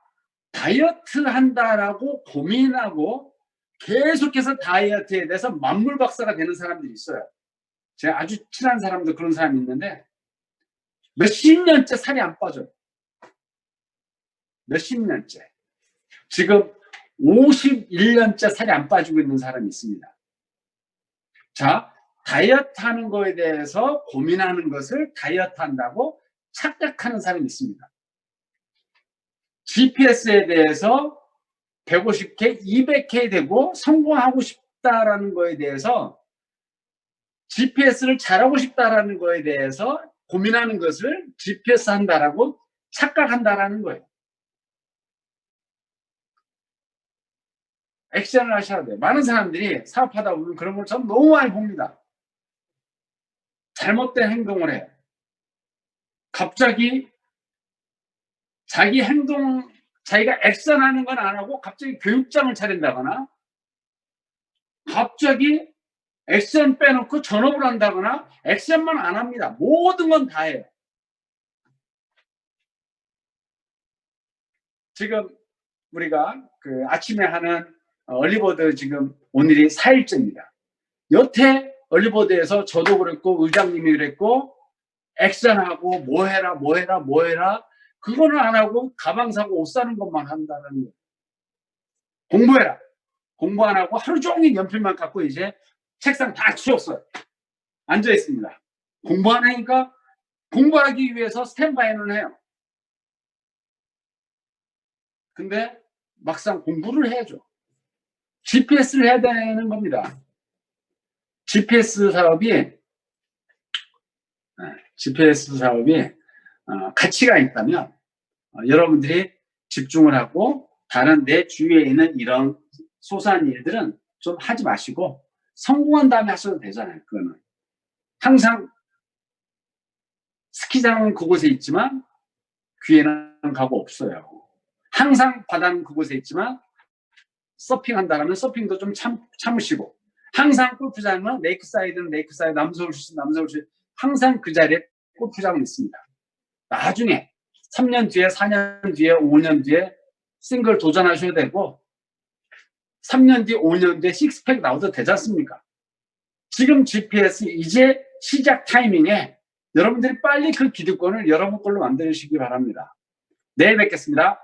다이어트 한다라고 고민하고 계속해서 다이어트에 대해서 만물박사가 되는 사람들이 있어요. 제가 아주 친한 사람도 그런 사람이 있는데 몇십 년째 살이 안 빠져요. 몇십 년째. 지금 51년째 살이 안 빠지고 있는 사람이 있습니다. 자, 다이어트 하는 거에 대해서 고민하는 것을 다이어트 한다고 착각하는 사람이 있습니다. GPS에 대해서 150K, 200K 되고 성공하고 싶다라는 거에 대해서 GPS를 잘하고 싶다라는 거에 대해서 고민하는 것을 GPS 한다라고 착각한다라는 거예요. 액션을 하셔야 돼요. 많은 사람들이 사업하다 보면 그런 걸 전 너무 많이 봅니다. 잘못된 행동을 해요. 갑자기 자기 행동, 자기가 액션하는 건 안 하고 갑자기 교육장을 차린다거나 갑자기 액션 빼놓고 전업을 한다거나 액션만 안 합니다. 모든 건 다 해요. 지금 우리가 그 아침에 하는 얼리버드 지금 오늘이 4일째입니다. 여태 얼리버드에서 저도 그랬고 의장님이 그랬고 액션하고 뭐 해라 그거는 안 하고 가방 사고 옷 사는 것만 한다는 거예요. 공부해라. 공부 안 하고 하루 종일 연필만 갖고 이제 책상 다 치웠어요. 앉아 있습니다. 공부 안 하니까 공부하기 위해서 스탠바이는 해요. 근데 막상 공부를 해야죠. GPS를 해야 되는 겁니다. GPS 사업이 가치가 있다면 여러분들이 집중을 하고 다른 내 주위에 있는 이런 소소한 일들은 좀 하지 마시고 성공한 다음에 하셔도 되잖아요. 그거는 항상 스키장은 그곳에 있지만 귀에는 가고 없어요. 항상 바다는 그곳에 있지만 서핑한다면 서핑도 좀 참으시고 항상 골프장은 레이크사이드는 레이크사이드, 남서울시 항상 그 자리에 골프장은 있습니다. 나중에 3년 뒤에 4년 뒤에 5년 뒤에 싱글 도전하셔야 되고 3년 뒤 5년 뒤에 식스팩 나와도 되지 않습니까? 지금 GPS 이제 시작 타이밍에 여러분들이 빨리 그 기득권을 여러분 걸로 만드시기 바랍니다. 내일 뵙겠습니다.